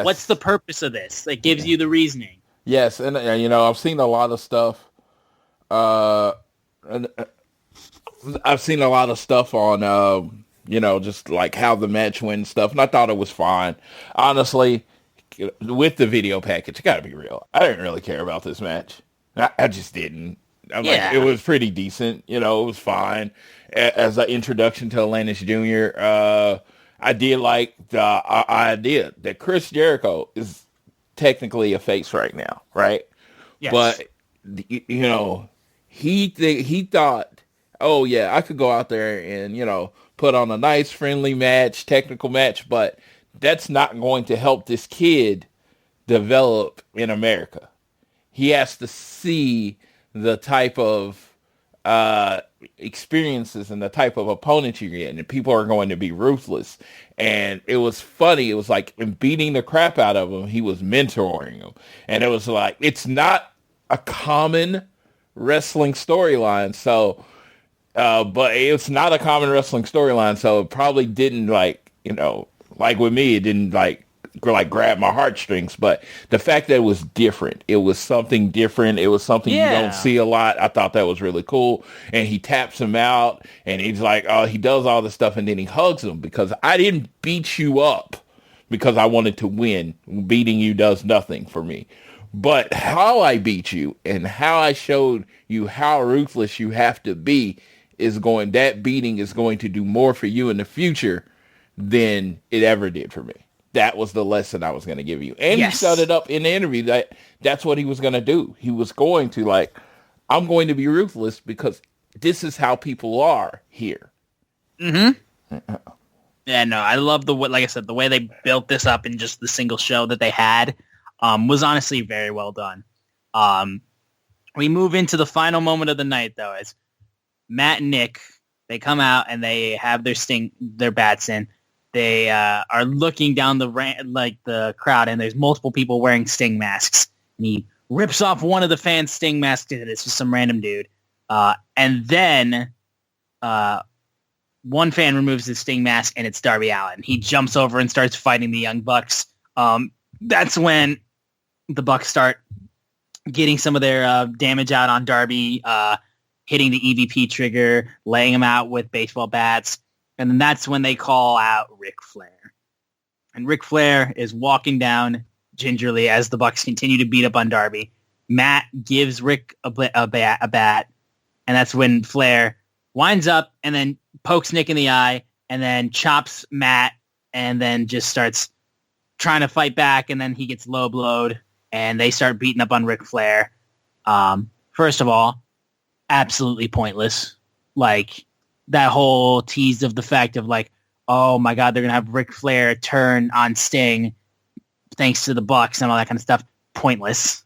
C: what's the purpose of this. It gives you the reasoning.
D: Yes, and I've seen a lot of stuff. I've seen a lot of stuff on just how the match went and stuff, and I thought it was fine. Honestly, with the video package, I gotta be real. I didn't really care about this match. I just didn't. It was pretty decent. It was fine. As an introduction to Atlantis Jr., I did like the idea that Chris Jericho is technically a face right now, right? Yes. But, he thought, oh, yeah, I could go out there and, put on a nice, friendly match, technical match, but that's not going to help this kid develop in America. He has to see the type of experiences and the type of opponent you get, and people are going to be ruthless. And it was funny. It was in beating the crap out of him, he was mentoring him. And it was it's not a common wrestling storyline. So, but it's not a common wrestling storyline. So it probably didn't with me, it didn't grab my heartstrings, but the fact that it was different, it was something different. It was something you don't see a lot. I thought that was really cool. And he taps him out and he's he does all this stuff. And then he hugs him because I didn't beat you up because I wanted to win. Beating you does nothing for me, but how I beat you and how I showed you how ruthless you have to be that beating is going to do more for you in the future than it ever did for me. That was the lesson I was going to give you. And he set it up in the interview that's what he was going to do. He was going to I'm going to be ruthless because this is how people are here.
C: Mm-hmm. Yeah, no, I love the way they built this up in just the single show that they had was honestly very well done. We move into the final moment of the night, though, as Matt and Nick, they come out and they have their bats in. They are looking down the crowd, and there's multiple people wearing Sting masks. And he rips off one of the fans' Sting masks. It's just some random dude. And then one fan removes his Sting mask, and it's Darby Allin. He jumps over and starts fighting the Young Bucks. That's when the Bucks start getting some of their damage out on Darby, hitting the EVP trigger, laying him out with baseball bats. And then that's when they call out Ric Flair. And Ric Flair is walking down gingerly as the Bucks continue to beat up on Darby. Matt gives Rick a bat, and that's when Flair winds up and then pokes Nick in the eye and then chops Matt and then just starts trying to fight back, and then he gets low blowed and they start beating up on Ric Flair. First of all, absolutely pointless. Like, that whole tease of the fact of like, oh my God, they're going to have Ric Flair turn on Sting thanks to the Bucks and all that kind of stuff. Pointless.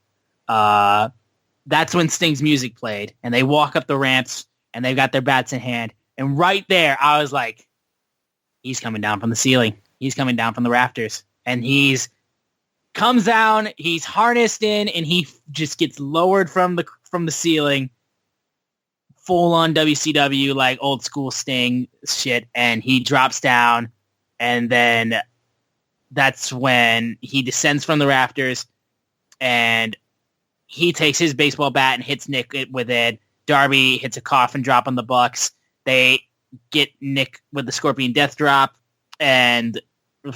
C: That's when Sting's music played and they walk up the ramps and they've got their bats in hand. And right there, I was like, he's coming down from the ceiling. He's coming down from the rafters. And he's comes down, he's harnessed in, and he just gets lowered from the ceiling. Full on WCW, like old school Sting shit. And he drops down. And then that's when he descends from the rafters. And he takes his baseball bat and hits Nick with it. Darby hits a coffin drop on the Bucks. They get Nick with the Scorpion Death Drop, and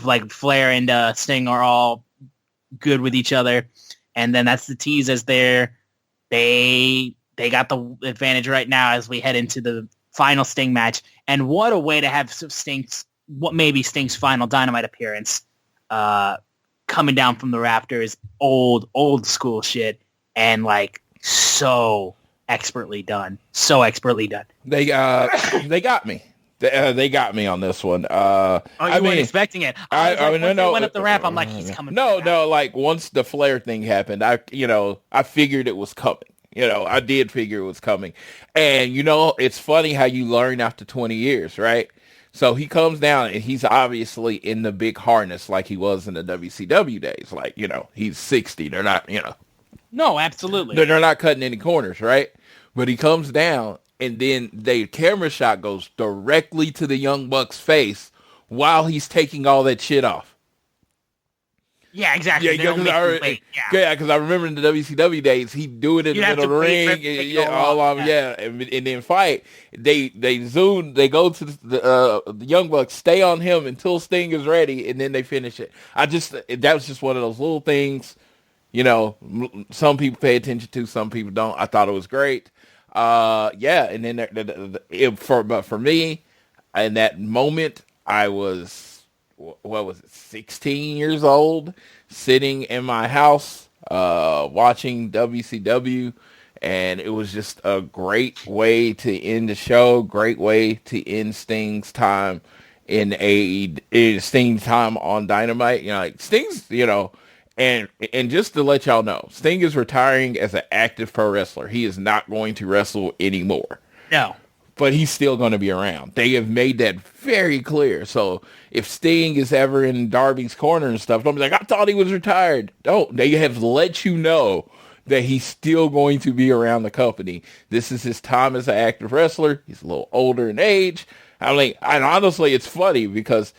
C: like Flair and Sting are all good with each other. And then that's the tease as they got the advantage right now as we head into the final Sting match. And what a way to have Sting's final Dynamite appearance, coming down from the rafters, old school shit, and like so expertly done. They
D: got me. They got me on this one.
C: You weren't expecting it. They went up the ramp, I'm like, he's coming.
D: No. Like, once the Flair thing happened, I figured it was coming. I did figure it was coming. And it's funny how you learn after 20 years, right? So he comes down and he's obviously in the big harness like he was in the WCW days. Like, he's 60. They're not,
C: No, absolutely.
D: They're not cutting any corners, right? But he comes down, and then the camera shot goes directly to the Young Bucks' face while he's taking all that shit off.
C: Yeah, exactly.
D: Yeah, because I remember in the WCW days, he'd do it in the middle of the ring. And then fight. They go to the Young Bucks, stay on him until Sting is ready, and then they finish it. That was just one of those little things. Some people pay attention to, some people don't. I thought it was great. And then for me, in that moment, I was, 16 years old, sitting in my house, watching WCW, and it was just a great way to end the show, great way to end Sting's time Sting's time on Dynamite. Sting's, and just to let y'all know, Sting is retiring as an active pro wrestler. He is not going to wrestle anymore.
C: No.
D: But he's still going to be around. They have made that very clear. So if Sting is ever in Darby's corner and stuff, don't be like, I thought he was retired. Don't. They have let you know that he's still going to be around the company. This is his time as an active wrestler. He's a little older in age. And honestly, it's funny because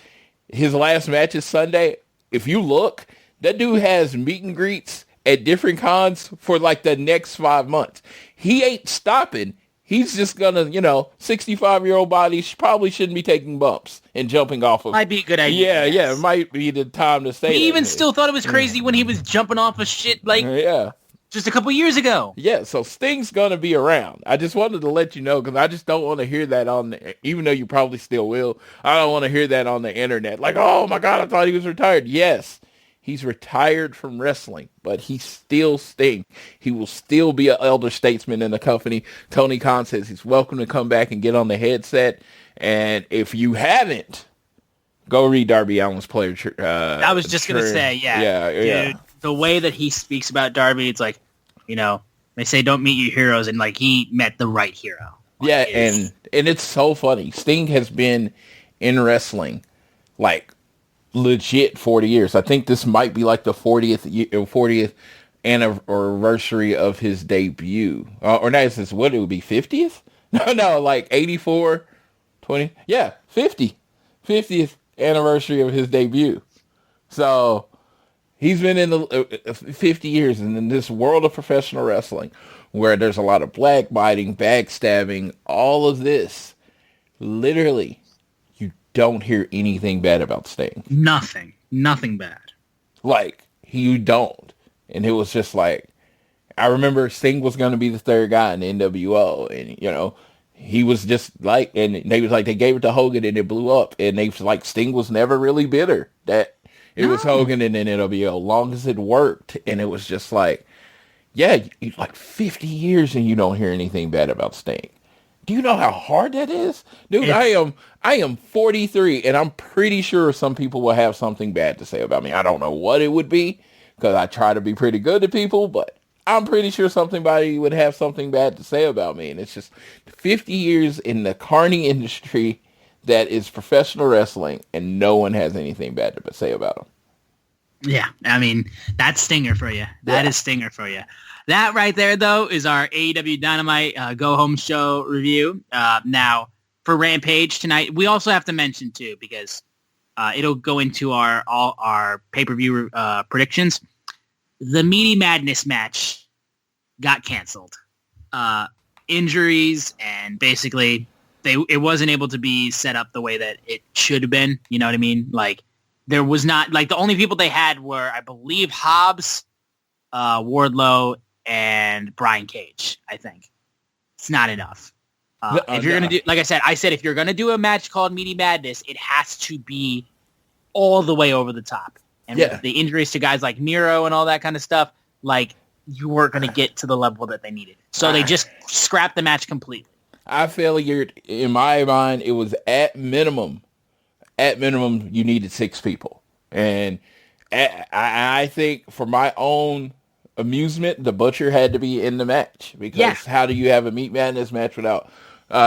D: his last match is Sunday. If you look, that dude has meet and greets at different cons for like the next 5 months. He ain't stopping. He's just gonna, 65-year-old body probably shouldn't be taking bumps and jumping off of.
C: Might be a good idea.
D: Yeah, it might be the time to say.
C: He even still thought it was crazy when he was jumping off of shit just a couple years ago.
D: Yeah, so Sting's gonna be around. I just wanted to let you know because I just don't want to hear that even though you probably still will. I don't want to hear that on the internet. Like, oh my God, I thought he was retired. Yes. He's retired from wrestling, but he's still Sting. He will still be an elder statesman in the company. Tony Khan says he's welcome to come back and get on the headset. And if you haven't, go read Darby Allin's player.
C: I was just going to say, Dude, the way that he speaks about Darby, it's like, they say don't meet your heroes, and like he met the right hero.
D: And it's so funny. Sting has been in wrestling like legit 40 years. I think this might be like the 40th anniversary of his debut. Or not, what it would be, 50th? No, like 84, 20. Yeah, 50th anniversary of his debut. So he's been in the 50 years in this world of professional wrestling where there's a lot of blackbiting, backstabbing, all of this. Literally, don't hear anything bad about Sting.
C: Nothing bad.
D: Like, you don't. And it was just like, I remember Sting was going to be the third guy in the NWO, and he was just like, and they was like, they gave it to Hogan and it blew up, and they was like, Sting was never really bitter that it was Hogan in the NWO, long as it worked, and it was just like, yeah, like 50 years and you don't hear anything bad about Sting. Do you know how hard that is? Dude, I am 43, and I'm pretty sure some people will have something bad to say about me. I don't know what it would be, because I try to be pretty good to people, but I'm pretty sure somebody would have something bad to say about me. And it's just 50 years in the carny industry that is professional wrestling, and no one has anything bad to say about them.
C: Yeah, I mean, that's Stinger for you. That is Stinger for you. That right there, though, is our AEW Dynamite go-home show review. Now, for Rampage tonight, we also have to mention, too, because it'll go into our pay-per-view predictions. The Meaty Madness match got canceled. Injuries, and basically, it wasn't able to be set up the way that it should have been. You know what I mean? Like, there was not, like, the only people they had were, I believe, Hobbs, Wardlow, and Brian Cage, I think. It's not enough. If you're going to do, like I said, if you're going to do a match called Meaty Madness, it has to be all the way over the top. And with the injuries to guys like Miro and all that kind of stuff, like, you weren't going to get to the level that they needed. So they just scrapped the match completely.
D: I figured, in my mind, it was at minimum, you needed 6 people. And I think for my own amusement, the Butcher had to be in the match, because how do you have a Meat Madness match without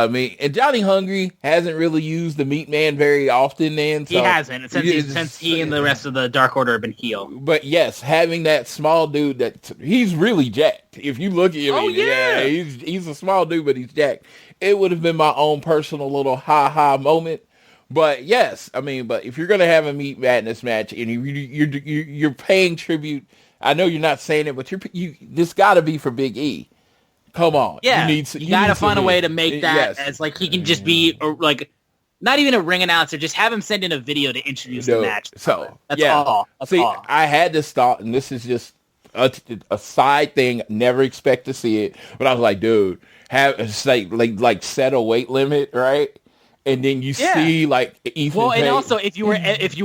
D: me? And Johnny Hungry hasn't really used the Meat Man very often. Then so,
C: he hasn't since he and the rest of the Dark Order have been healed.
D: But yes, having that small dude, he's really jacked. If you look at him, he's a small dude, but he's jacked. It would have been my own personal little ha moment. But yes, I mean, but if you're gonna have a Meat Madness match and you're paying tribute. I know you're not saying it, but this got to be for Big E. Come on.
C: Yeah, you got to find a way to make that as, like, he can just be, like, not even a ring announcer. Just have him send in a video to introduce the match.
D: So,
C: that's all. That's all.
D: I had to start, and this is just a side thing. Never expect to see it. But I was like, dude, like set a weight limit, right? And then you see, like, Ethan
C: Well,
D: Page.
C: And also, if you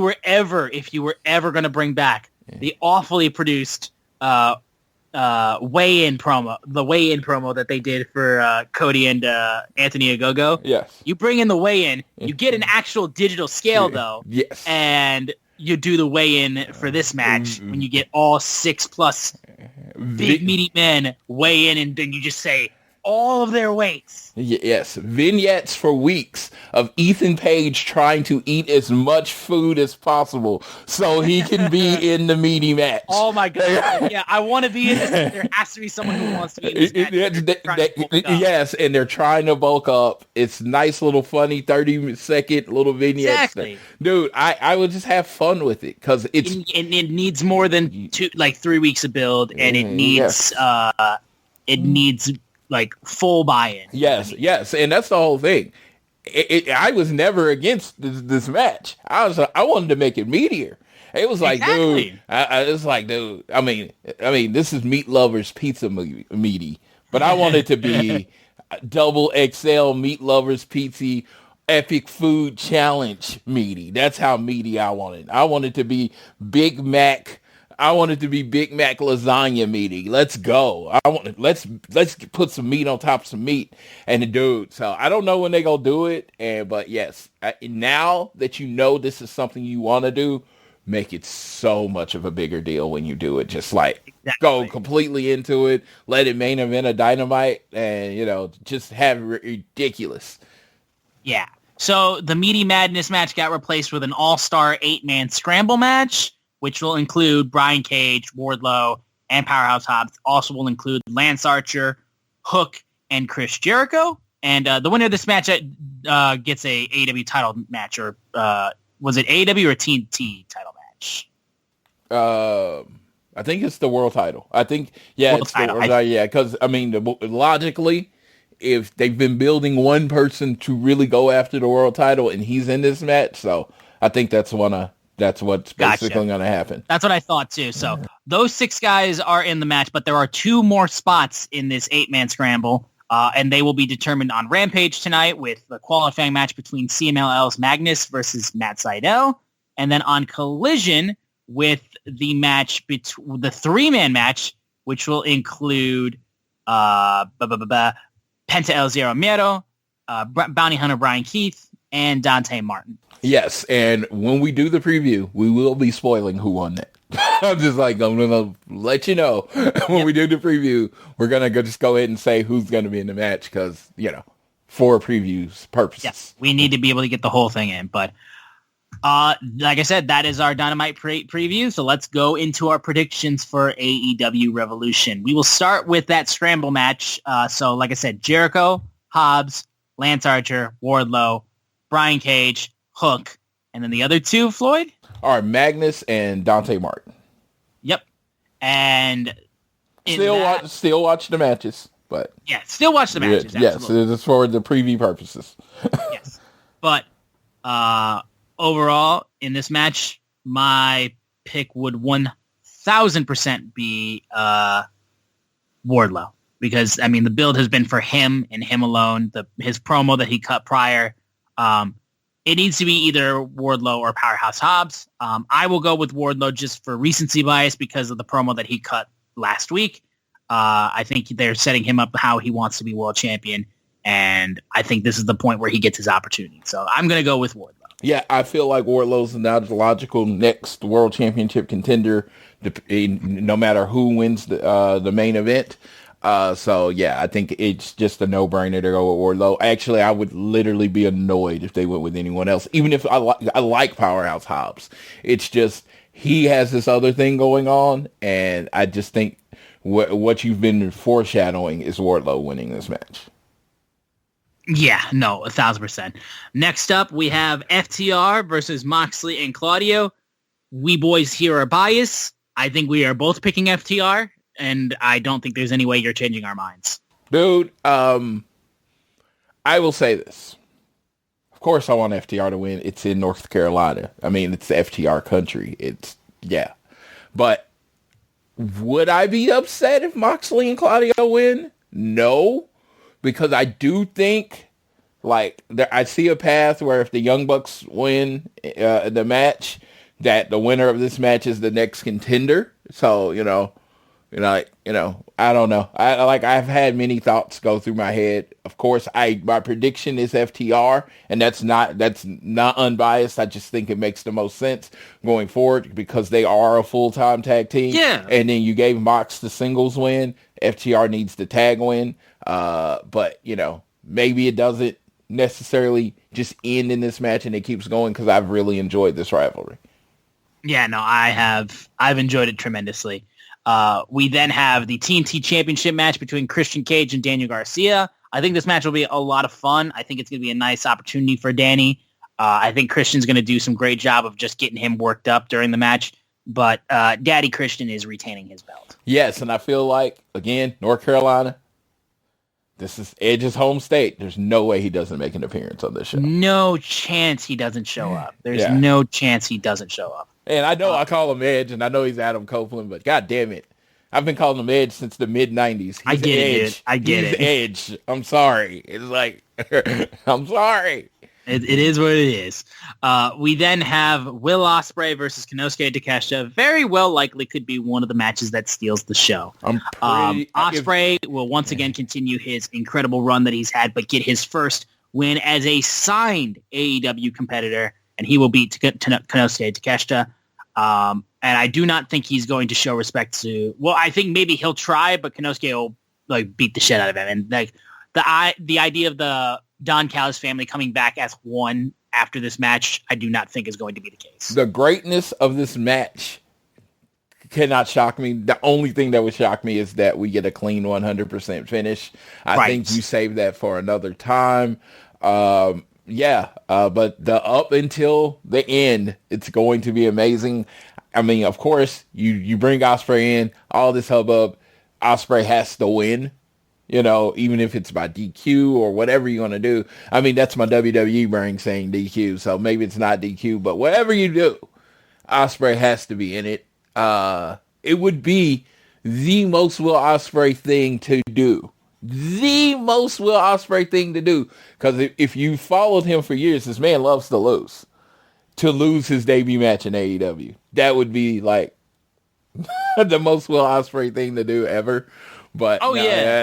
C: were ever going to bring back the awfully produced weigh-in promo that they did for Cody and Anthony Ogogo.
D: Yes.
C: You bring in the weigh-in, you get an actual digital scale, though.
D: Yes.
C: And you do the weigh-in for this match when you get all 6+ big meaty men weigh in, and then you just say all of their weights.
D: Yes, vignettes for weeks of Ethan Page trying to eat as much food as possible so he can be in the meaty match.
C: Oh my god! Yeah, I want to be in this. There has to be someone who wants to be in this match.
D: Yes, and they're trying to bulk up. It's nice little funny 30-second little vignettes.
C: Exactly.
D: Dude, I would just have fun with it, because it
C: needs more than 3 weeks of build, and it needs like full buy-in.
D: Yes, and that's the whole thing. I was never against this match. I wanted to make it meatier. It was like, dude, it's like, dude. I mean, this is Meat Lovers Pizza meaty, but I want it to be double XL Meat Lovers Pizza Epic Food Challenge meaty. That's how meaty I want it. I want it to be Big Mac. I want it to be Big Mac lasagna meaty. Let's go. Let's put some meat on top of some meat. And dude, so I don't know when they gonna do it. But yes, now that you know this is something you want to do, make it so much of a bigger deal when you do it. Just like go completely into it. Let it main event a Dynamite, and just have it ridiculous.
C: Yeah. So the Meaty Madness match got replaced with an all-star 8-man scramble match, which will include Brian Cage, Wardlow, and Powerhouse Hobbs. Also will include Lance Archer, Hook, and Chris Jericho. And the winner of this match gets a AEW title match, or was it AEW or TNT title match?
D: I think it's the world title. I think, it's the world title. Yeah, because, I mean, logically, if they've been building one person to really go after the world title, and he's in this match, so I think that's one of That's what's basically going to happen.
C: That's what I thought too. So those 6 guys are in the match, but there are 2 more spots in this 8-man scramble, and they will be determined on Rampage tonight with the qualifying match between CMLL's Magnus versus Matt Sydal, and then on Collision with the match, the 3-man match, which will include Penta El Zero Miedo, Bounty Hunter Brian Keith, and Dante Martin.
D: Yes, and when we do the preview, we will be spoiling who won that. I'm going to let you know when we do the preview, we're going to just go ahead and say who's going to be in the match because, for previews purposes.
C: Yes, we need to be able to get the whole thing in. But like I said, that is our Dynamite preview. So let's go into our predictions for AEW Revolution. We will start with that scramble match. So like I said, Jericho, Hobbs, Lance Archer, Wardlow, Brian Cage, Hook, and then the other 2, Floyd?
D: Are Magnus and Dante Martin.
C: Yep. And
D: still watch the matches, but
C: yeah, still watch the matches.
D: Yes, it's for the preview purposes.
C: Yes. But overall, in this match, my pick would 1,000% be Wardlow. Because, the build has been for him and him alone. His promo that he cut prior, it needs to be either Wardlow or Powerhouse Hobbs. I will go with Wardlow just for recency bias because of the promo that he cut last week. I think they're setting him up how he wants to be world champion, and I think this is the point where he gets his opportunity. So I'm going to go with Wardlow. Yeah,
D: I feel like Wardlow's now the logical next world championship contender, no matter who wins the main event. So yeah, I think it's just a no-brainer to go with Wardlow. Actually, I would literally be annoyed if they went with anyone else, even if I like Powerhouse Hobbs. It's just he has this other thing going on, and I just think what you've been foreshadowing is Wardlow winning this match.
C: Yeah, no, 1,000%. Next up, we have FTR versus Moxley and Claudio. We boys here are biased. I think we are both picking FTR. And I don't think there's any way you're changing our minds.
D: Dude, I will say this. Of course I want FTR to win. It's in North Carolina. It's the FTR country. But would I be upset if Moxley and Claudio win? No. Because I do think, I see a path where if the Young Bucks win the match, that the winner of this match is the next contender. So, I don't know. I've had many thoughts go through my head. Of course, my prediction is FTR, and that's not unbiased. I just think it makes the most sense going forward because they are a full-time tag team.
C: Yeah.
D: And then you gave Mox the singles win. FTR needs the tag win. But maybe it doesn't necessarily just end in this match and it keeps going because I've really enjoyed this rivalry.
C: Yeah, no, I've enjoyed it tremendously. We then have the TNT Championship match between Christian Cage and Daniel Garcia. I think this match will be a lot of fun. I think it's going to be a nice opportunity for Danny. I think Christian's going to do some great job of just getting him worked up during the match. But Daddy Christian is retaining his belt.
D: Yes, and I feel like, again, North Carolina, this is Edge's home state. There's no way he doesn't make an appearance on this show.
C: No chance he doesn't show up. There's no chance he doesn't show up.
D: And I know I call him Edge, and I know he's Adam Copeland, but God damn it. I've been calling him Edge since the mid-'90s.
C: I get
D: Edge.
C: it, dude. I get
D: he's
C: it.
D: Edge. I'm sorry. It's like, I'm sorry.
C: It is what it is. We then have Will Ospreay versus Konosuke Takeshita. Very well likely could be one of the matches that steals the show. Ospreay will once again continue his incredible run that he's had, but get his first win as a signed AEW competitor, and he will beat Konosuke Takeshita. And I do not think he's going to show respect to. Well, I think maybe he'll try, but Konosuke will beat the shit out of him. And the idea of the Don Callis family coming back as one after this match, I do not think is going to be the case.
D: The greatness of this match cannot shock me. The only thing that would shock me is that we get a clean 100% finish. I think you save that for another time. But the up until the end, it's going to be amazing. I mean, of course, you bring Ospreay in, all this hubbub, Ospreay has to win, even if it's by DQ or whatever you're going to do. I mean, that's my WWE brain saying DQ, so maybe it's not DQ, but whatever you do, Ospreay has to be in it. It would be the most Will Ospreay thing to do. The most Will Ospreay thing to do. Because if you followed him for years, this man loves to lose. To lose his debut match in AEW. That would be like the most Will Ospreay thing to do ever. But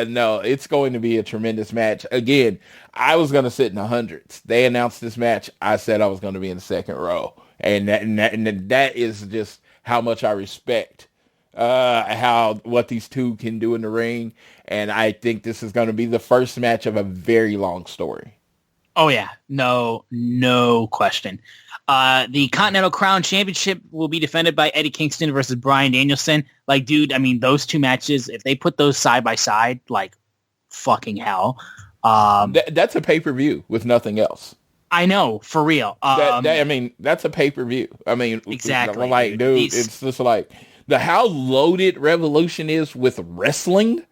D: no, it's going to be a tremendous match. Again, I was going to sit in the hundreds. They announced this match. I said I was going to be in the second row. And that is just how much I respect what these two can do in the ring. And I think this is going to be the first match of a very long story.
C: Oh, yeah. No question. The Continental Crown Championship will be defended by Eddie Kingston versus Bryan Danielson. Like, dude, I mean, those two matches, if they put those side by side, like, fucking hell.
D: That's a pay-per-view with nothing else.
C: I know, for real.
D: I mean, that's a pay-per-view. I mean,
C: exactly.
D: Like, dude, it's just like how loaded Revolution is with wrestling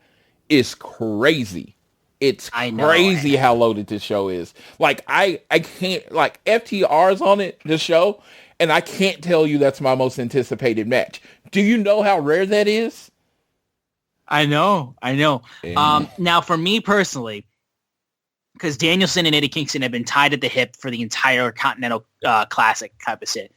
D: is crazy. It's crazy how loaded this show is. Like, I can't, like, FTR's on it, the show, and I can't tell you that's my most anticipated match. Do you know how rare that is?
C: I know. Now, for me personally, because Danielson and Eddie Kingston have been tied at the hip for the entire Continental Classic type of shit.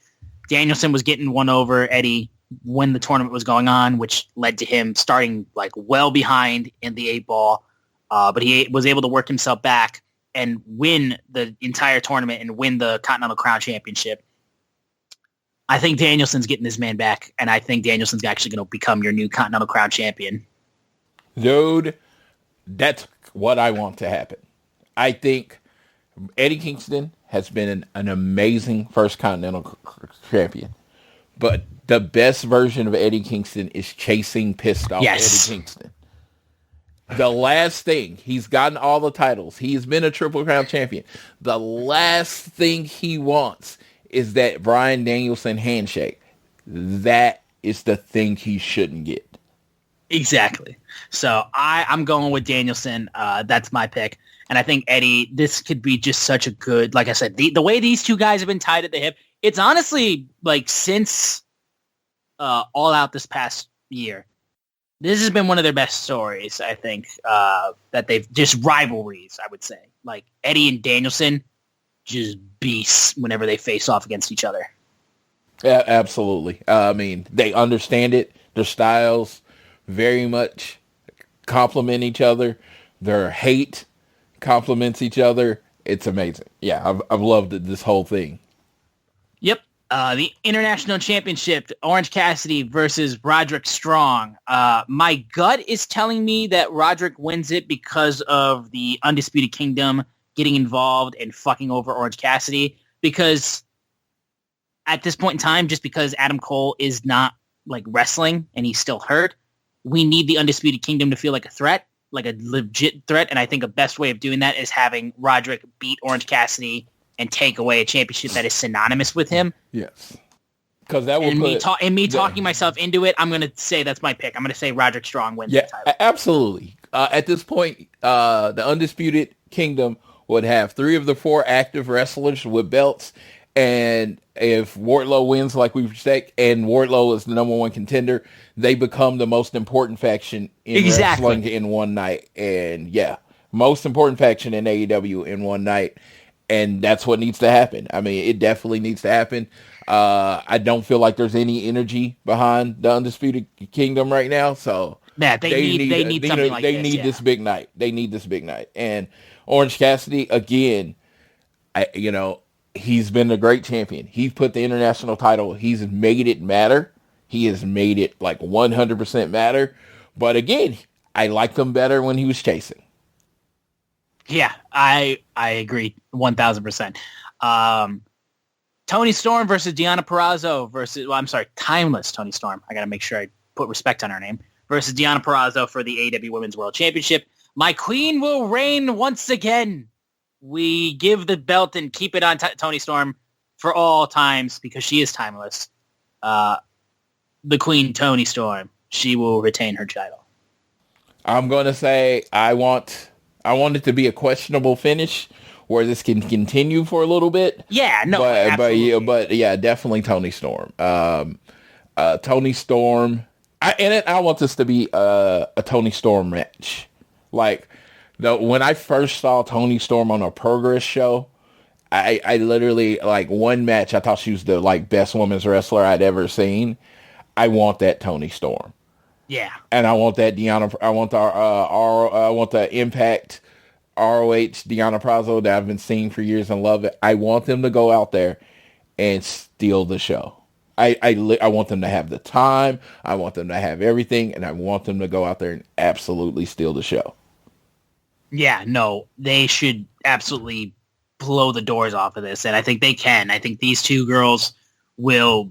C: Danielson was getting one over Eddie when the tournament was going on, which led to him starting, like, well behind in the 8-ball. But he was able to work himself back and win the entire tournament and win the Continental Crown Championship. I think Danielson's getting his man back, and I think Danielson's actually going to become your new Continental Crown Champion.
D: Dude, that's what I want to happen. I think Eddie Kingston has been an amazing first Continental Champion. But the best version of Eddie Kingston is chasing pissed off Eddie Kingston. The last thing, he's gotten all the titles. He's been a Triple Crown champion. The last thing he wants is that Bryan Danielson handshake. That is the thing he shouldn't get.
C: Exactly. So I'm going with Danielson. That's my pick. And I think Eddie, this could be just such a good, like I said, the way these two guys have been tied at the hip, it's honestly like since All Out this past year. This has been one of their best stories, I think, that they've just rivalries, I would say. Like Eddie and Danielson, just beasts whenever they face off against each other.
D: Yeah, absolutely. I mean, they understand it. Their styles very much complement each other. Their hate complements each other. It's amazing. Yeah, I've loved this whole thing.
C: Yep. The International Championship, Orange Cassidy versus Roderick Strong. My gut is telling me that Roderick wins it because of the Undisputed Kingdom getting involved and fucking over Orange Cassidy. Because at this point in time, just because Adam Cole is not like wrestling and he's still hurt, we need the Undisputed Kingdom to feel like a threat, like a legit threat. And I think the best way of doing that is having Roderick beat Orange Cassidy and take away a championship that is synonymous with him.
D: Yes. Because that will
C: talking myself into it, I'm going to say that's my pick. I'm going to say Roderick Strong wins the title.
D: Absolutely. At this point, the Undisputed Kingdom would have 3 of the 4 active wrestlers with belts. And if Wardlow wins like we expect, and Wardlow is the number 1 contender, they become the most important faction in wrestling in one night. And yeah, most important faction in AEW in one night. And that's what needs to happen. I mean, it definitely needs to happen. I don't feel like there's any energy behind the Undisputed Kingdom right now. So
C: yeah, they need something like this. They need
D: this big night. They need this big night. And Orange Cassidy, again, he's been a great champion. He's put the international title. He's made it matter. He has made it like 100% matter. But again, I liked him better when he was chasing.
C: Yeah, I agree 1,000%. Toni Storm versus Deonna Purrazzo Timeless Toni Storm. I got to make sure I put respect on her name. Versus Deonna Purrazzo for the AEW Women's World Championship. My queen will reign once again. We give the belt and keep it on Toni Storm for all times because she is timeless. The queen, Toni Storm, she will retain her title.
D: I'm going to say I want it to be a questionable finish where this can continue for a little bit.
C: Yeah, no,
D: but yeah, definitely Toni Storm. Toni Storm. I want this to be a Toni Storm match. Like, when I first saw Toni Storm on a Progress show, I literally, like, one match, I thought she was the, like, best women's wrestler I'd ever seen. I want that Toni Storm.
C: Yeah.
D: And I want that I want the Impact ROH Deonna Purrazzo that I've been seeing for years and love it. I want them to go out there and steal the show. I want them to have the time. I want them to have everything, and I want them to go out there and absolutely steal the show.
C: Yeah, no, they should absolutely blow the doors off of this, and I think they can. I think these two girls will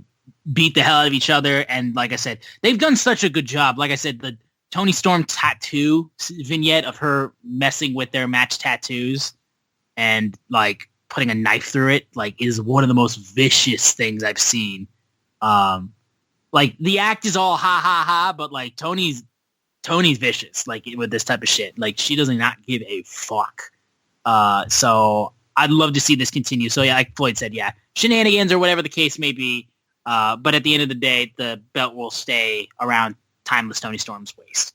C: beat the hell out of each other, and like I said, they've done such a good job. Like I said, the Toni Storm tattoo vignette of her messing with their match tattoos and, like, putting a knife through it, like, is one of the most vicious things I've seen. Like, the act is all ha ha ha, but, like, Toni's vicious, like, with this type of shit. Like, she does not give a fuck. So I'd love to see this continue. So yeah, like Floyd said, yeah, shenanigans or whatever the case may be. But at the end of the day, the belt will stay around Timeless Toni Storm's waist.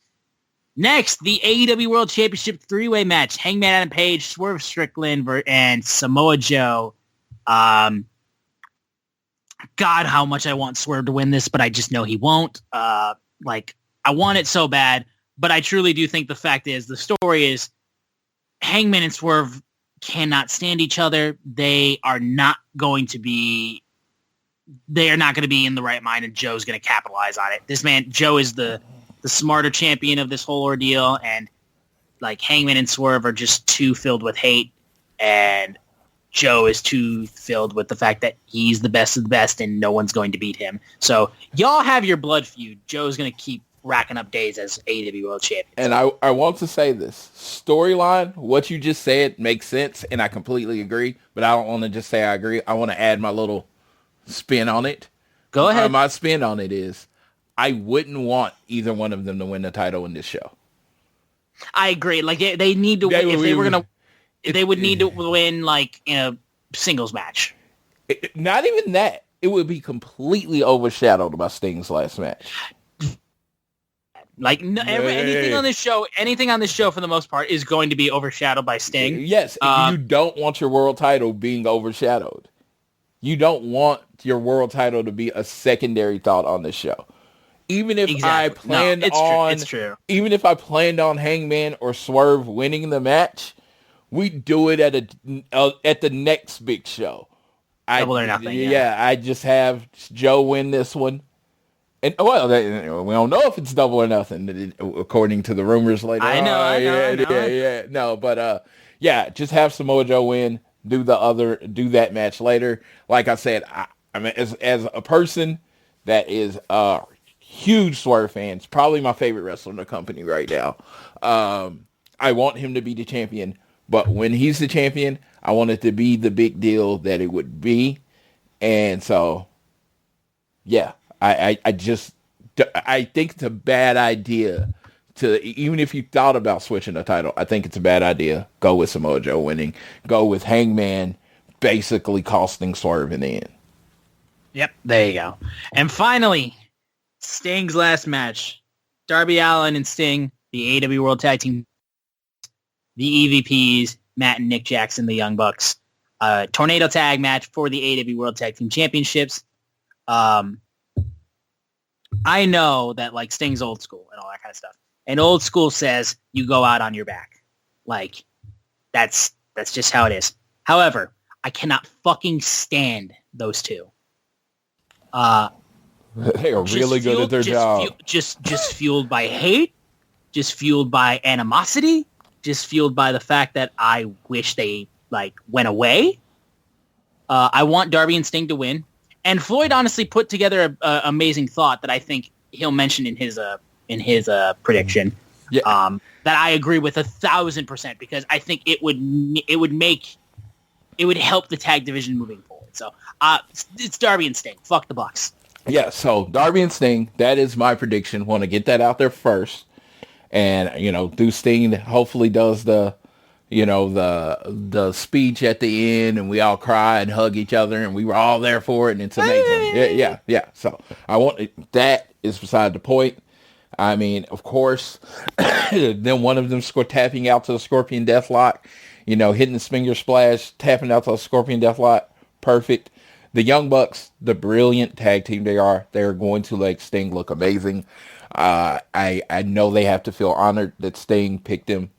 C: Next, the AEW World Championship three-way match. Hangman Adam Page, Swerve Strickland, and Samoa Joe. God, how much I want Swerve to win this, but I just know he won't. Like, I want it so bad, but I truly do think the fact is, the story is, Hangman and Swerve cannot stand each other. They are not going to be in the right mind, and Joe's going to capitalize on it. This man, Joe, is the smarter champion of this whole ordeal, and, like, Hangman and Swerve are just too filled with hate, and Joe is too filled with the fact that he's the best of the best and no one's going to beat him. So y'all have your blood feud. Joe's going to keep racking up days as AEW World Champion.
D: And I want to say this. Storyline, what you just said makes sense, and I completely agree, but I don't want to just say I agree. I want to add my little spin on it.
C: Go ahead.
D: My spin on it is, I wouldn't want either one of them to win the title in this show.
C: I agree. Like, they need to win. If they were going to, they would need to win, like, in a singles match.
D: Not even that. It would be completely overshadowed by Sting's last match.
C: Like, anything on this show for the most part is going to be overshadowed by Sting.
D: Yes, you don't want your world title being overshadowed. You don't want your world title to be a secondary thought on this show. Even if
C: exactly. It's true.
D: Even if I planned on Hangman or Swerve winning the match, we do it at the next big show.
C: Double or nothing.
D: Yeah, I just have Joe win this one. And we don't know if it's double or nothing, according to the rumors later.
C: I know.
D: No, but just have Samoa Joe win. Do that match later. Like I said, I mean, as a person that is a huge Swerve fan, it's probably my favorite wrestler in the company right now. I want him to be the champion, but when he's the champion, I want it to be the big deal that it would be. And so, yeah. I think it's a bad idea to, even if you thought about switching the title, I think it's a bad idea. Go with Samoa Joe winning. Go with Hangman basically costing Swerve in the end.
C: Yep, there you go. And finally, Sting's last match. Darby Allin and Sting, the AEW World Tag Team, the EVPs, Matt and Nick Jackson, the Young Bucks. Tornado tag match for the AEW World Tag Team Championships. I know that, like, Sting's old school and all that kind of stuff. And old school says you go out on your back. Like, that's just how it is. However, I cannot fucking stand those two.
D: They are really good at their job.
C: Just fueled by hate, just fueled by animosity, just fueled by the fact that I wish they, like, went away. I want Darby and Sting to win. And Floyd honestly put together an amazing thought that I think he'll mention in his prediction. Yeah. That I agree with 1,000%, because I think it would help the tag division moving forward. So it's Darby and Sting. Fuck the Bucks.
D: Yeah. So Darby and Sting. That is my prediction. Want to get that out there first, and do Sting hopefully does the the speech at the end, and we all cry and hug each other, and we were all there for it, and it's amazing. Yeah. So that is beside the point. I mean, of course, then one of them tapping out to the Scorpion Deathlock, hitting the Stinger Splash, tapping out to the Scorpion Deathlock, perfect. The Young Bucks, the brilliant tag team they're going to make Sting look amazing. I know they have to feel honored that Sting picked them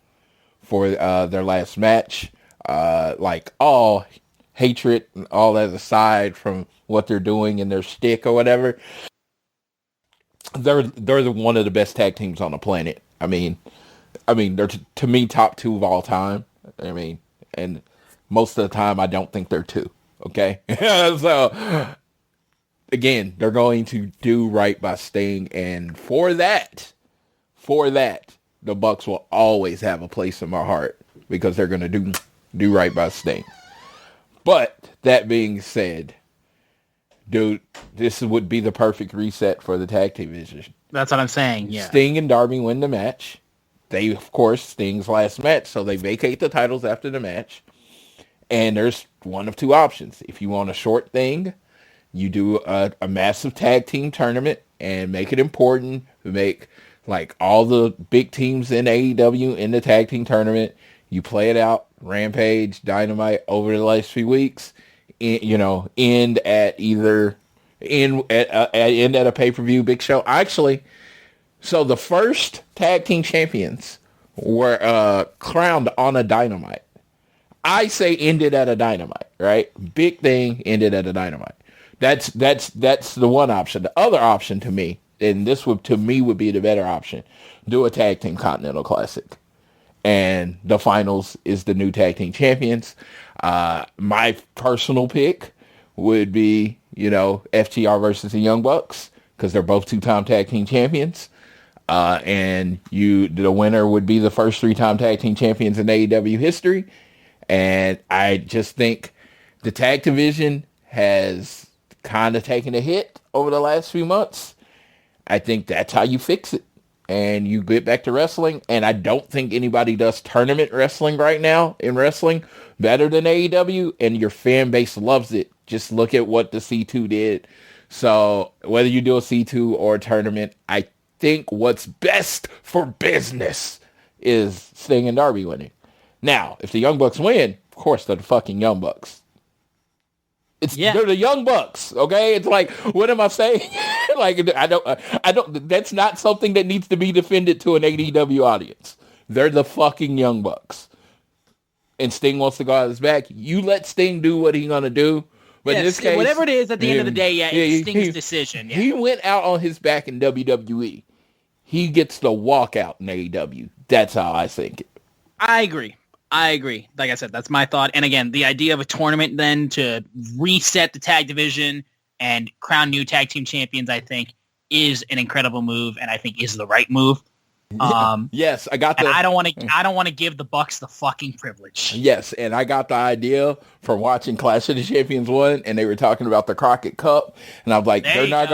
D: for their last match. All hatred and all that aside from what they're doing in their shtick or whatever, they're one of the best tag teams on the planet. I mean, they're to me top 2 of all time. I mean, and most of the time I don't think they're 2. Okay, so again, they're going to do right by Sting, and for that, the Bucks will always have a place in my heart because they're going to do right by Sting. But that being said, dude, this would be the perfect reset for the tag team division.
C: That's what I'm saying. Yeah,
D: Sting and Darby win the match. They, of course, Sting's last match, so they vacate the titles after the match. And there's one of 2 options. If you want a short thing, you do a massive tag team tournament and make it important. Make all the big teams in AEW in the tag team tournament. You play it out, Rampage, Dynamite over the last few weeks. End at a pay-per-view big show. Actually, so the first tag team champions were crowned on a Dynamite. I say ended at a Dynamite, right? Big thing ended at a Dynamite. That's the one option. The other option to me, and this would be the better option, do a tag team Continental Classic. And the finals is the new tag team champions. My personal pick would be, FTR versus the Young Bucks, because they're both 2-time tag team champions. And the winner would be the first 3-time tag team champions in AEW history. And I just think the tag division has kind of taken a hit over the last few months. I think that's how you fix it. And you get back to wrestling. And I don't think anybody does tournament wrestling right now in wrestling better than AEW. And your fan base loves it. Just look at what the C2 did. So whether you do a C2 or a tournament, I think what's best for business is Sting and Darby winning. Now, if the Young Bucks win, of course they're the fucking Young Bucks. They're the Young Bucks, okay? It's like, what am I saying? I don't. That's not something that needs to be defended to an AEW audience. They're the fucking Young Bucks, and Sting wants to go out of his back. You let Sting do what he's gonna do, but in this case,
C: whatever it is, at the end of the day, it's Sting's decision. Yeah.
D: He went out on his back in WWE. He gets to walk out in AEW. That's how I think it.
C: I agree. Like I said, that's my thought. And again, the idea of a tournament then to reset the tag division and crown new tag team champions, I think, is an incredible move, and I think is the right move.
D: Yes, I got that.
C: I don't want to give the Bucks the fucking privilege.
D: Yes, and I got the idea from watching Clash of the Champions 1, and they were talking about the Crockett Cup, and I'm like, they're not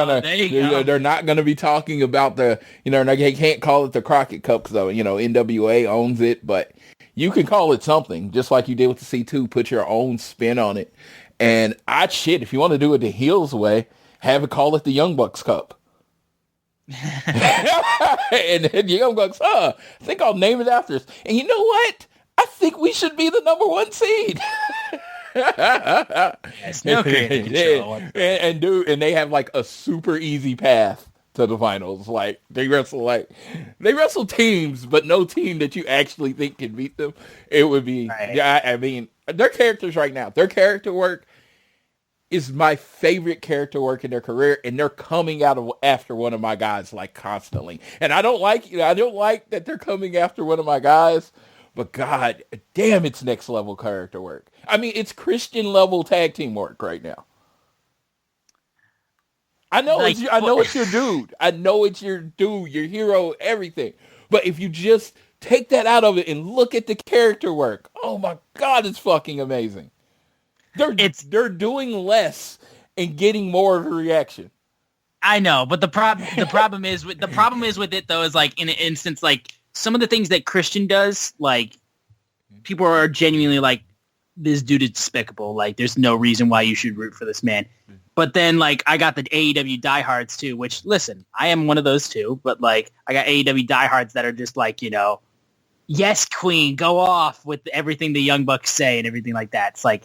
D: gonna be talking about the, they can't call it the Crockett Cup because NWA owns it, but you can call it something, just like you did with the C2. Put your own spin on it, and if you want to do it the heels way, have it call it the Young Bucks Cup. and the Young Bucks, I think I'll name it after us. And you know what? I think we should be the number 1 seed.
C: Yes, no creative control.
D: And they have like a super easy path to the finals. Like they wrestle teams, but no team that you actually think can beat them. It would be, right. I mean, their characters right now, their character work is my favorite character work in their career, and they're coming after one of my guys like constantly. And I don't like that they're coming after one of my guys, but god damn, it's next level character work. I mean, it's Christian level tag team work right now. I know it's your dude. I know it's your dude, your hero, everything. But if you just take that out of it and look at the character work, oh my god, it's fucking amazing. They're doing less and getting more of a reaction.
C: I know, but the problem is with it though is like in an instance like some of the things that Christian does, like people are genuinely like, this dude is despicable. Like, there's no reason why you should root for this man. But then, like, I got the AEW diehards too, which, listen, I am one of those too. But, like, I got AEW diehards that are just like, you know, yes, Queen, go off with everything the Young Bucks say and everything like that. It's like,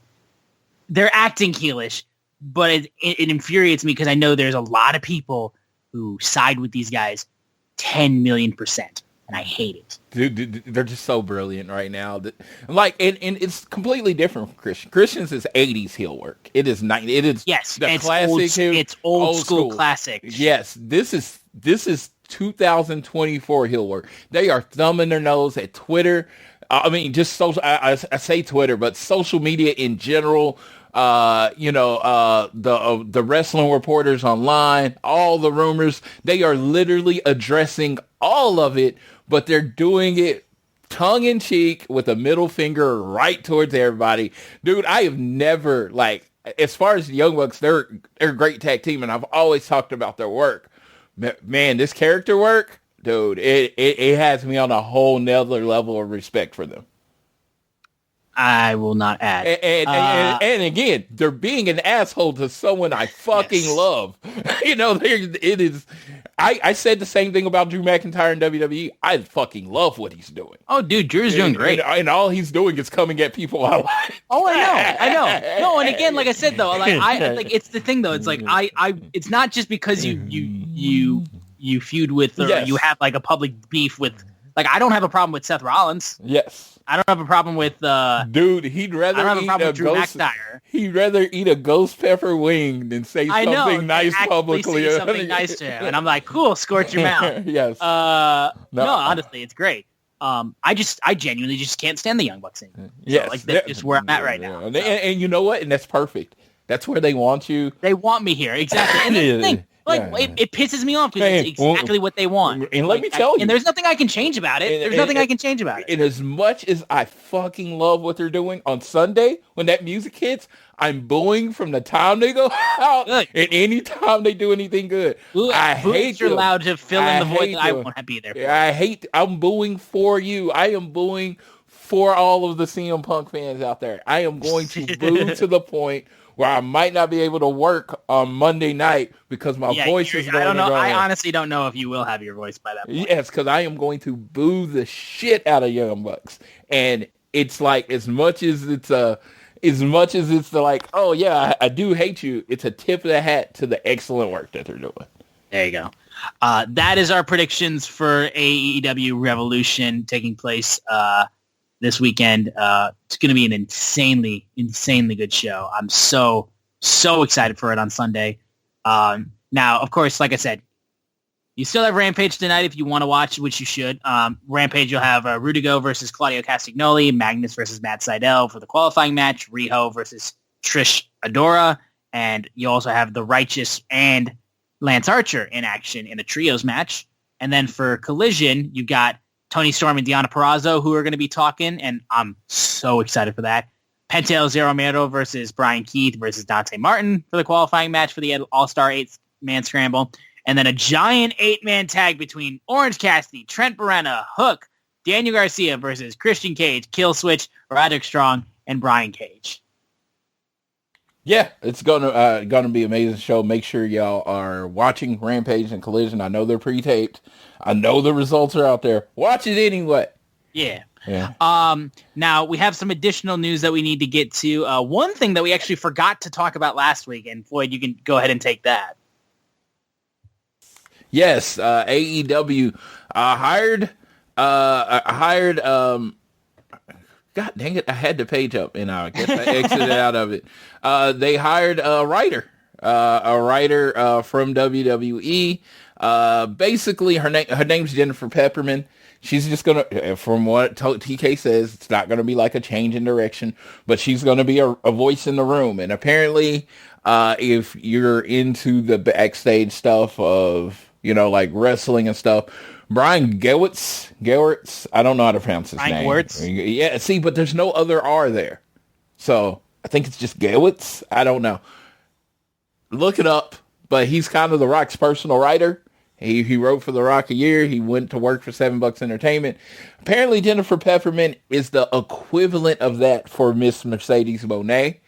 C: they're acting heelish, but it infuriates me because I know there's a lot of people who side with these guys 10 million %. And I hate it.
D: Dude, they're just so brilliant right now. Like, and it's completely different from Christian. Christian's is 80s heel work. It is
C: yes,
D: the
C: it's
D: classic.
C: It's old school classic.
D: Yes, this is 2024 heel work. They are thumbing their nose at Twitter. I mean, just social. I say Twitter, but social media in general. The wrestling reporters online, all the rumors, they are literally addressing all of it, but they're doing it tongue in cheek with a middle finger right towards everybody. Dude, I have never, like, as far as the Young Bucks, they're a great tag team, and I've always talked about their work. Man, this character work, dude, it has me on a whole nother level of respect for them.
C: I will not add.
D: And again, they're being an asshole to someone I fucking love. You know, it is. I said the same thing about Drew McIntyre in WWE. I fucking love what he's doing.
C: Oh, dude, Drew's doing great.
D: And all he's doing is coming at people I like.
C: Oh, I know. No, and again, like I said, though, like like it's the thing, though. It's like it's not just because you feud with or you have like a public beef with. Like, I don't have a problem with Seth Rollins.
D: Yes.
C: I don't have a problem with
D: dude, he'd rather eat
C: Drew McIntyre.
D: He'd rather eat a ghost pepper wing than say something nice publicly.
C: Say something nice to him. And I'm like, cool, scorch your mouth.
D: Yes.
C: No, honestly, it's great. I genuinely just can't stand the Young Bucks anymore.
D: Yes.
C: So, like, that's just where I'm at right now.
D: So. And you know what? And that's perfect. That's where they want you.
C: They want me here. Exactly. And that's the thing. Like, it pisses me off because it's exactly what they want.
D: And let me tell you.
C: And there's nothing I can change about it.
D: And as much as I fucking love what they're doing on Sunday, when that music hits, I'm booing from the time they go out and any time they do anything good. I hate
C: you're allowed to fill in the void that I won't be there for.
D: I'm booing for you. I am booing for all of the CM Punk fans out there. I am going to boo to the point where I might not be able to work on Monday night because my voice is going.
C: I don't know. I honestly don't know if you will have your voice by that point.
D: Yes, because I am going to boo the shit out of Young Bucks, and it's like as much as it's like, oh yeah, I do hate you. It's a tip of the hat to the excellent work that they're doing.
C: There you go. That is our predictions for AEW Revolution taking place this weekend. It's going to be an insanely good show. I'm so excited for it on Sunday. Now, of course, like I said, you still have Rampage tonight if you want to watch, which you should. Rampage, you'll have Rudigo versus Claudio Castagnoli, Magnus versus Matt Sydal for the qualifying match, Riho versus Trish Adora, and you also have The Righteous and Lance Archer in action in a trios match. And then for Collision, you got Tony Storm and Deonna Purrazzo, who are going to be talking, and I'm so excited for that. Penta El Zero Miedo versus Brian Keith versus Dante Martin for the qualifying match for the All-Star 8-man scramble. And then a giant 8-man tag between Orange Cassidy, Trent Barretta, Hook, Daniel Garcia versus Christian Cage, Killswitch, Roderick Strong, and Brian Cage.
D: Yeah, it's gonna be an amazing show. Make sure y'all are watching Rampage and Collision. I know they're pre-taped. I know the results are out there. Watch it anyway.
C: Yeah. Now we have some additional news that we need to get to. One thing that we actually forgot to talk about last week, and Floyd, you can go ahead and take that.
D: Yes, AEW hired. God dang it! I had the page up, and I guess I exited out of it. They hired a writer from WWE. Basically, her name's Jennifer Pepperman. She's just gonna, from what TK says, it's not gonna be like a change in direction, but she's gonna be a voice in the room. And apparently, if you're into the backstage stuff of, you know, like wrestling and stuff, Brian Gewirtz, I don't know how to pronounce his name.
C: Gewirtz?
D: Yeah, see, but there's no other R there. So I think it's just Gewirtz. I don't know. Look it up, but he's kind of The Rock's personal writer. He wrote for The Rock a year. He went to work for $7 Entertainment. Apparently, Jennifer Pepperman is the equivalent of that for Miss Mercedes Moné.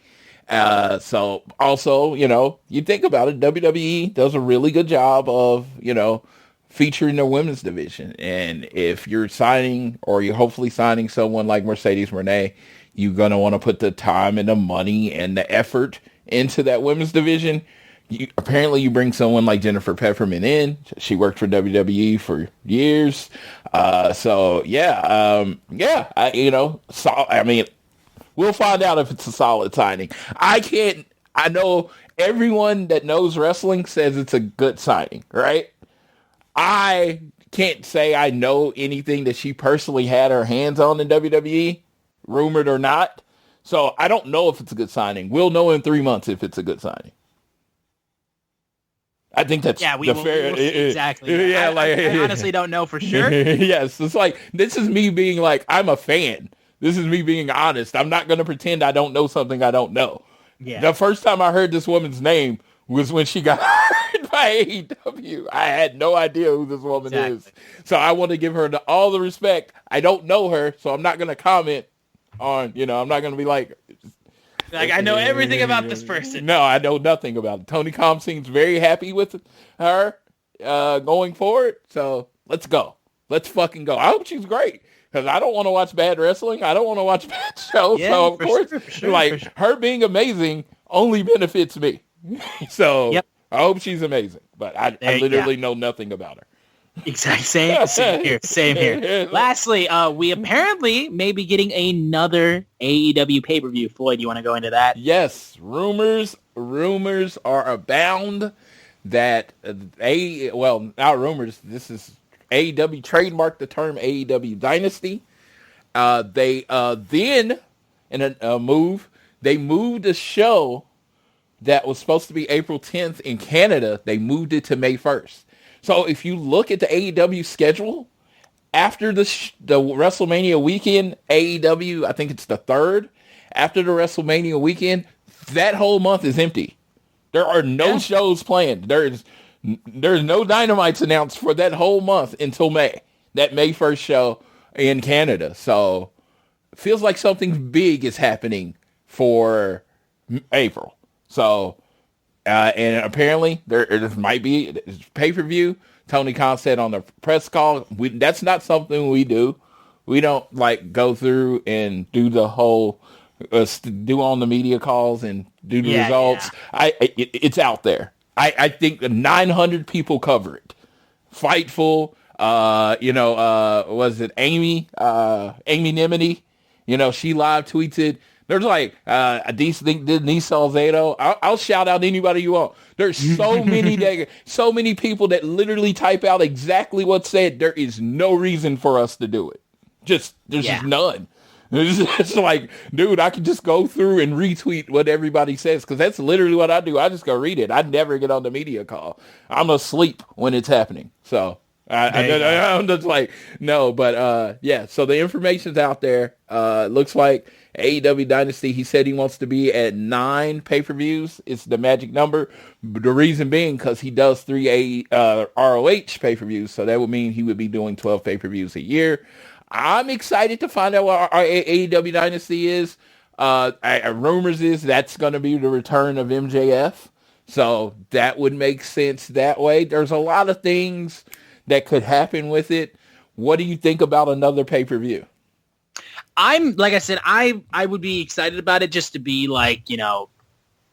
D: So also, you think about it, WWE does a really good job of, featuring their women's division. And if you're signing, or you're hopefully signing someone like Mercedes Moné, you're going to want to put the time and the money and the effort into that women's division. Apparently you bring someone like Jennifer Pepperman in. She worked for WWE for years. We'll find out if it's a solid signing. I know everyone that knows wrestling says it's a good signing, right? I can't say I know anything that she personally had her hands on in WWE, rumored or not. So I don't know if it's a good signing. We'll know in 3 months if it's a good signing. I think that's fair.
C: Exactly.
D: Yeah,
C: I honestly don't know for sure.
D: Yes, it's like, this is me being like, I'm a fan. This is me being honest. I'm not going to pretend I don't know something I don't know.
C: Yeah.
D: The first time I heard this woman's name was when she got hired by AEW. I had no idea who this woman is. So I want to give her all the respect. I don't know her, so I'm not going to comment on, I'm not going to be like
C: I know everything about this person.
D: No, I know nothing about it. Tony Khan seems very happy with her going forward. So let's go. Let's fucking go. I hope she's great. Because I don't want to watch bad wrestling. I don't want to watch bad shows.
C: Yeah,
D: so, of course, her being amazing only benefits me. So,
C: yep.
D: I hope she's amazing. But I literally know nothing about her.
C: Exactly. Same here. Lastly, we apparently may be getting another AEW pay-per-view. Floyd, you want to go into that?
D: Yes. Rumors are abound that not rumors. This is AEW trademarked the term AEW Dynasty. They then, in a move, they moved a show that was supposed to be April 10th in Canada. They moved it to May 1st. So if you look at the AEW schedule, after the WrestleMania weekend, AEW, I think it's the 3rd, after the WrestleMania weekend, that whole month is empty. There are no shows planned. There's no Dynamites announced for that whole month until May. That May 1st show in Canada. So it feels like something big is happening for April. So, and apparently there might be pay-per-view. Tony Khan said on the press call, that's not something we do. We don't go through and do the whole, do on the media calls and do the results. Yeah. It's out there. I think 900 people cover it. Fightful, was it Amy Nimini? She live tweeted. There's Denise Salcedo. I'll shout out anybody you want. There's so many people that literally type out exactly what's said. There is no reason for us to do it. There's just none. It's like, dude, I can just go through and retweet what everybody says, because that's literally what I do. I just go read it. I never get on the media call. I'm asleep when it's happening. So I'm just like, no, but so the information's out there. Looks like AEW Dynasty, he said he wants to be at 9 pay-per-views. It's the magic number. The reason being because he does 3 ROH pay-per-views, so that would mean he would be doing 12 pay-per-views a year. I'm excited to find out what our AEW Dynasty is. Rumors is that's going to be the return of MJF. So that would make sense that way. There's a lot of things that could happen with it. What do you think about another pay-per-view?
C: Like I said, I would be excited about it just to be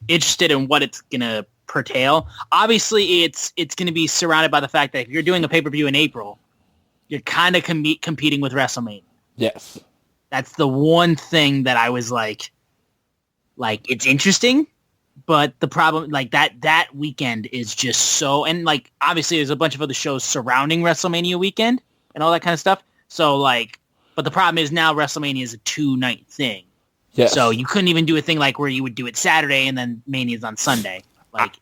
C: interested in what it's going to curtail. Obviously, it's going to be surrounded by the fact that if you're doing a pay-per-view in April, you're kind of competing with WrestleMania.
D: Yes.
C: That's the one thing that I was like, it's interesting, but the problem, that weekend is just so, and obviously there's a bunch of other shows surrounding WrestleMania weekend and all that kind of stuff. So but the problem is now WrestleMania is a 2-night thing. Yes. So you couldn't even do a thing where you would do it Saturday and then Mania's on Sunday.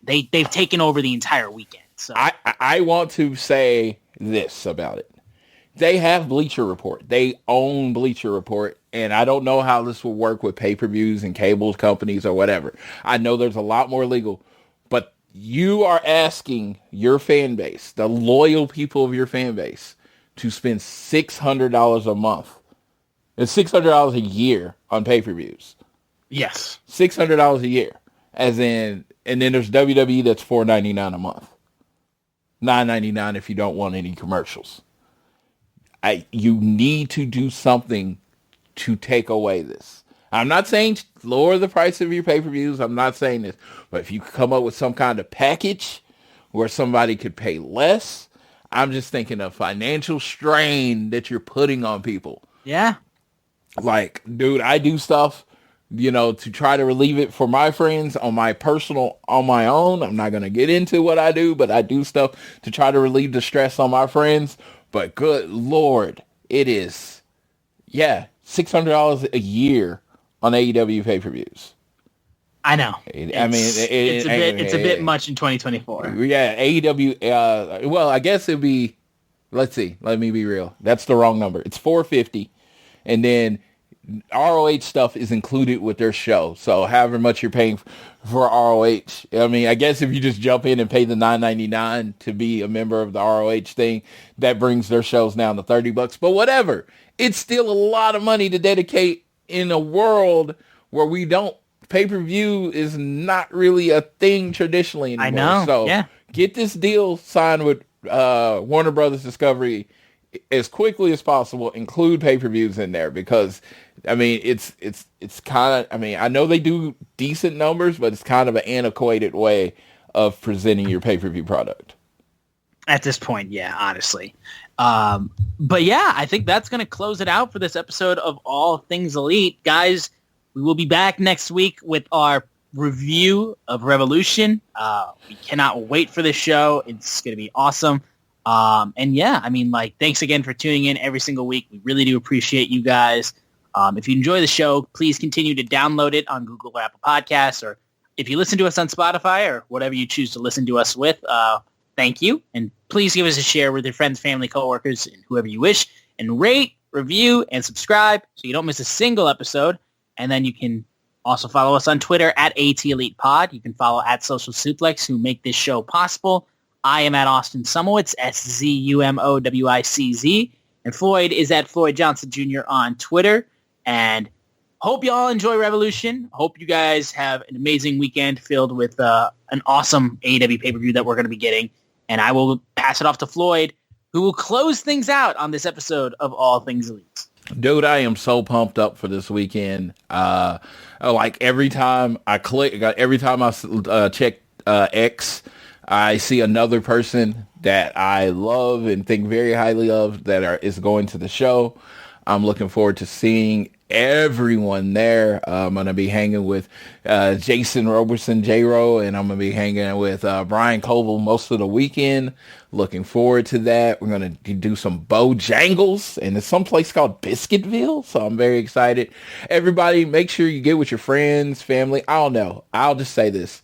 C: They've taken over the entire weekend. So
D: I want to say this about it. They have Bleacher Report. They own Bleacher Report, and I don't know how this will work with pay-per-views and cable companies or whatever. I know there's a lot more legal, but You are asking your fan base, the loyal people of your fan base, to spend $600 a month. It's $600 a year on pay-per-views.
C: Yes.
D: $600 a year. As in, and then there's WWE that's $4.99 a month. $9.99 if you don't want any commercials. You need to do something to take away this. I'm not saying lower the price of your pay-per-views. I'm not saying this. But if you come up with some kind of package where somebody could pay less, I'm just thinking of financial strain that you're putting on people.
C: Yeah.
D: Like, dude, I do stuff, to try to relieve it for my friends on my own. I'm not going to get into what I do, but I do stuff to try to relieve the stress on my friends. But good Lord, it is, $600 a year on AEW pay-per-views.
C: I know.
D: It's
C: a bit much in 2024.
D: Yeah, AEW. Well, I guess it'd be. Let's see. Let me be real. That's the wrong number. It's $450, and then ROH stuff is included with their show. So however much you're paying for ROH, I guess if you just jump in and pay the $9.99 to be a member of the ROH thing, that brings their shows down to $30. But whatever, it's still a lot of money to dedicate in a world where we don't. Pay-per-view is not really a thing traditionally anymore. I
C: know.
D: So get this deal signed with Warner Brothers Discovery as quickly as possible. Include pay-per-views in there because, it's kind of, I know they do decent numbers, but it's kind of an antiquated way of presenting your pay-per-view product.
C: At this point, yeah, honestly. But yeah, I think that's going to close it out for this episode of All Things Elite. Guys, we will be back next week with our review of Revolution. We cannot wait for this show. It's going to be awesome. Thanks again for tuning in every single week. We really do appreciate you guys. If you enjoy the show, please continue to download it on Google or Apple Podcasts, or if you listen to us on Spotify or whatever you choose to listen to us with, thank you. And please give us a share with your friends, family, coworkers, and whoever you wish, and rate, review, and subscribe so you don't miss a single episode. And then you can also follow us on Twitter at ATElitePod. You can follow at Social Suplex, who make this show possible. I am at Austin Sumowitz, SZUMOWICZ. And Floyd is at Floyd Johnson Jr. on Twitter. And hope you all enjoy Revolution. Hope you guys have an amazing weekend filled with an awesome AEW pay-per-view that we're going to be getting. And I will pass it off to Floyd, who will close things out on this episode of All Things Elite.
D: Dude, I am so pumped up for this weekend. Every time I check X, I see another person that I love and think very highly of is going to the show. I'm looking forward to seeing everyone there. I'm going to be hanging with Jason Robertson, J-Ro, and I'm going to be hanging with Brian Coble most of the weekend. Looking forward to that. We're going to do some Bojangles, and it's someplace called Biscuitville, so I'm very excited. Everybody, make sure you get with your friends, family. I don't know. I'll just say this.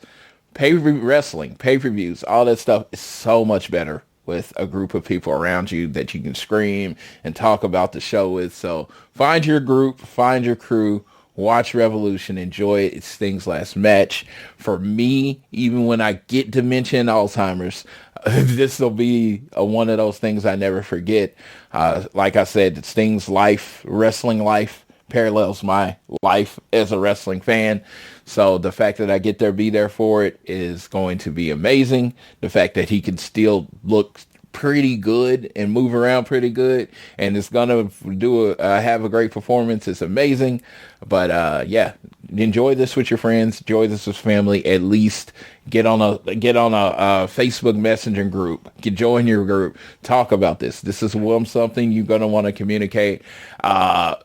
D: Pay-per-view wrestling, pay-per-views, all that stuff is so much better with a group of people around you that you can scream and talk about the show with. So find your group, find your crew, watch Revolution, enjoy it. It's Sting's last match. For me, even when I get dementia and Alzheimer's, this will be one of those things I never forget. Like I said, Sting's life, wrestling life, parallels my life as a wrestling fan. So the fact that I get there, be there for it is going to be amazing. The fact that he can still look pretty good and move around pretty good and is going to have a great performance is amazing. But enjoy this with your friends, enjoy this with family. At least get on a Facebook Messenger group, join your group, talk about this. This is something you're going to want to communicate.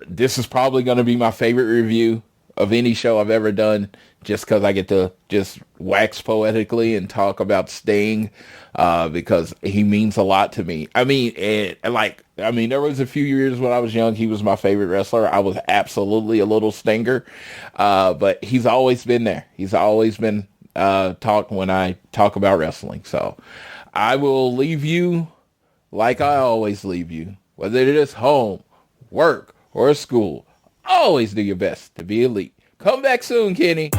D: This is probably going to be my favorite review of any show I've ever done, just because I get to just wax poetically and talk about Sting, because he means a lot to me. There was a few years when I was young, he was my favorite wrestler. I was absolutely a little Stinger, but he's always been there. He's always been talk when I talk about wrestling. So I will leave you like I always leave you, whether it is home, work, or school. Always do your best to be elite. Come back soon, Kenny.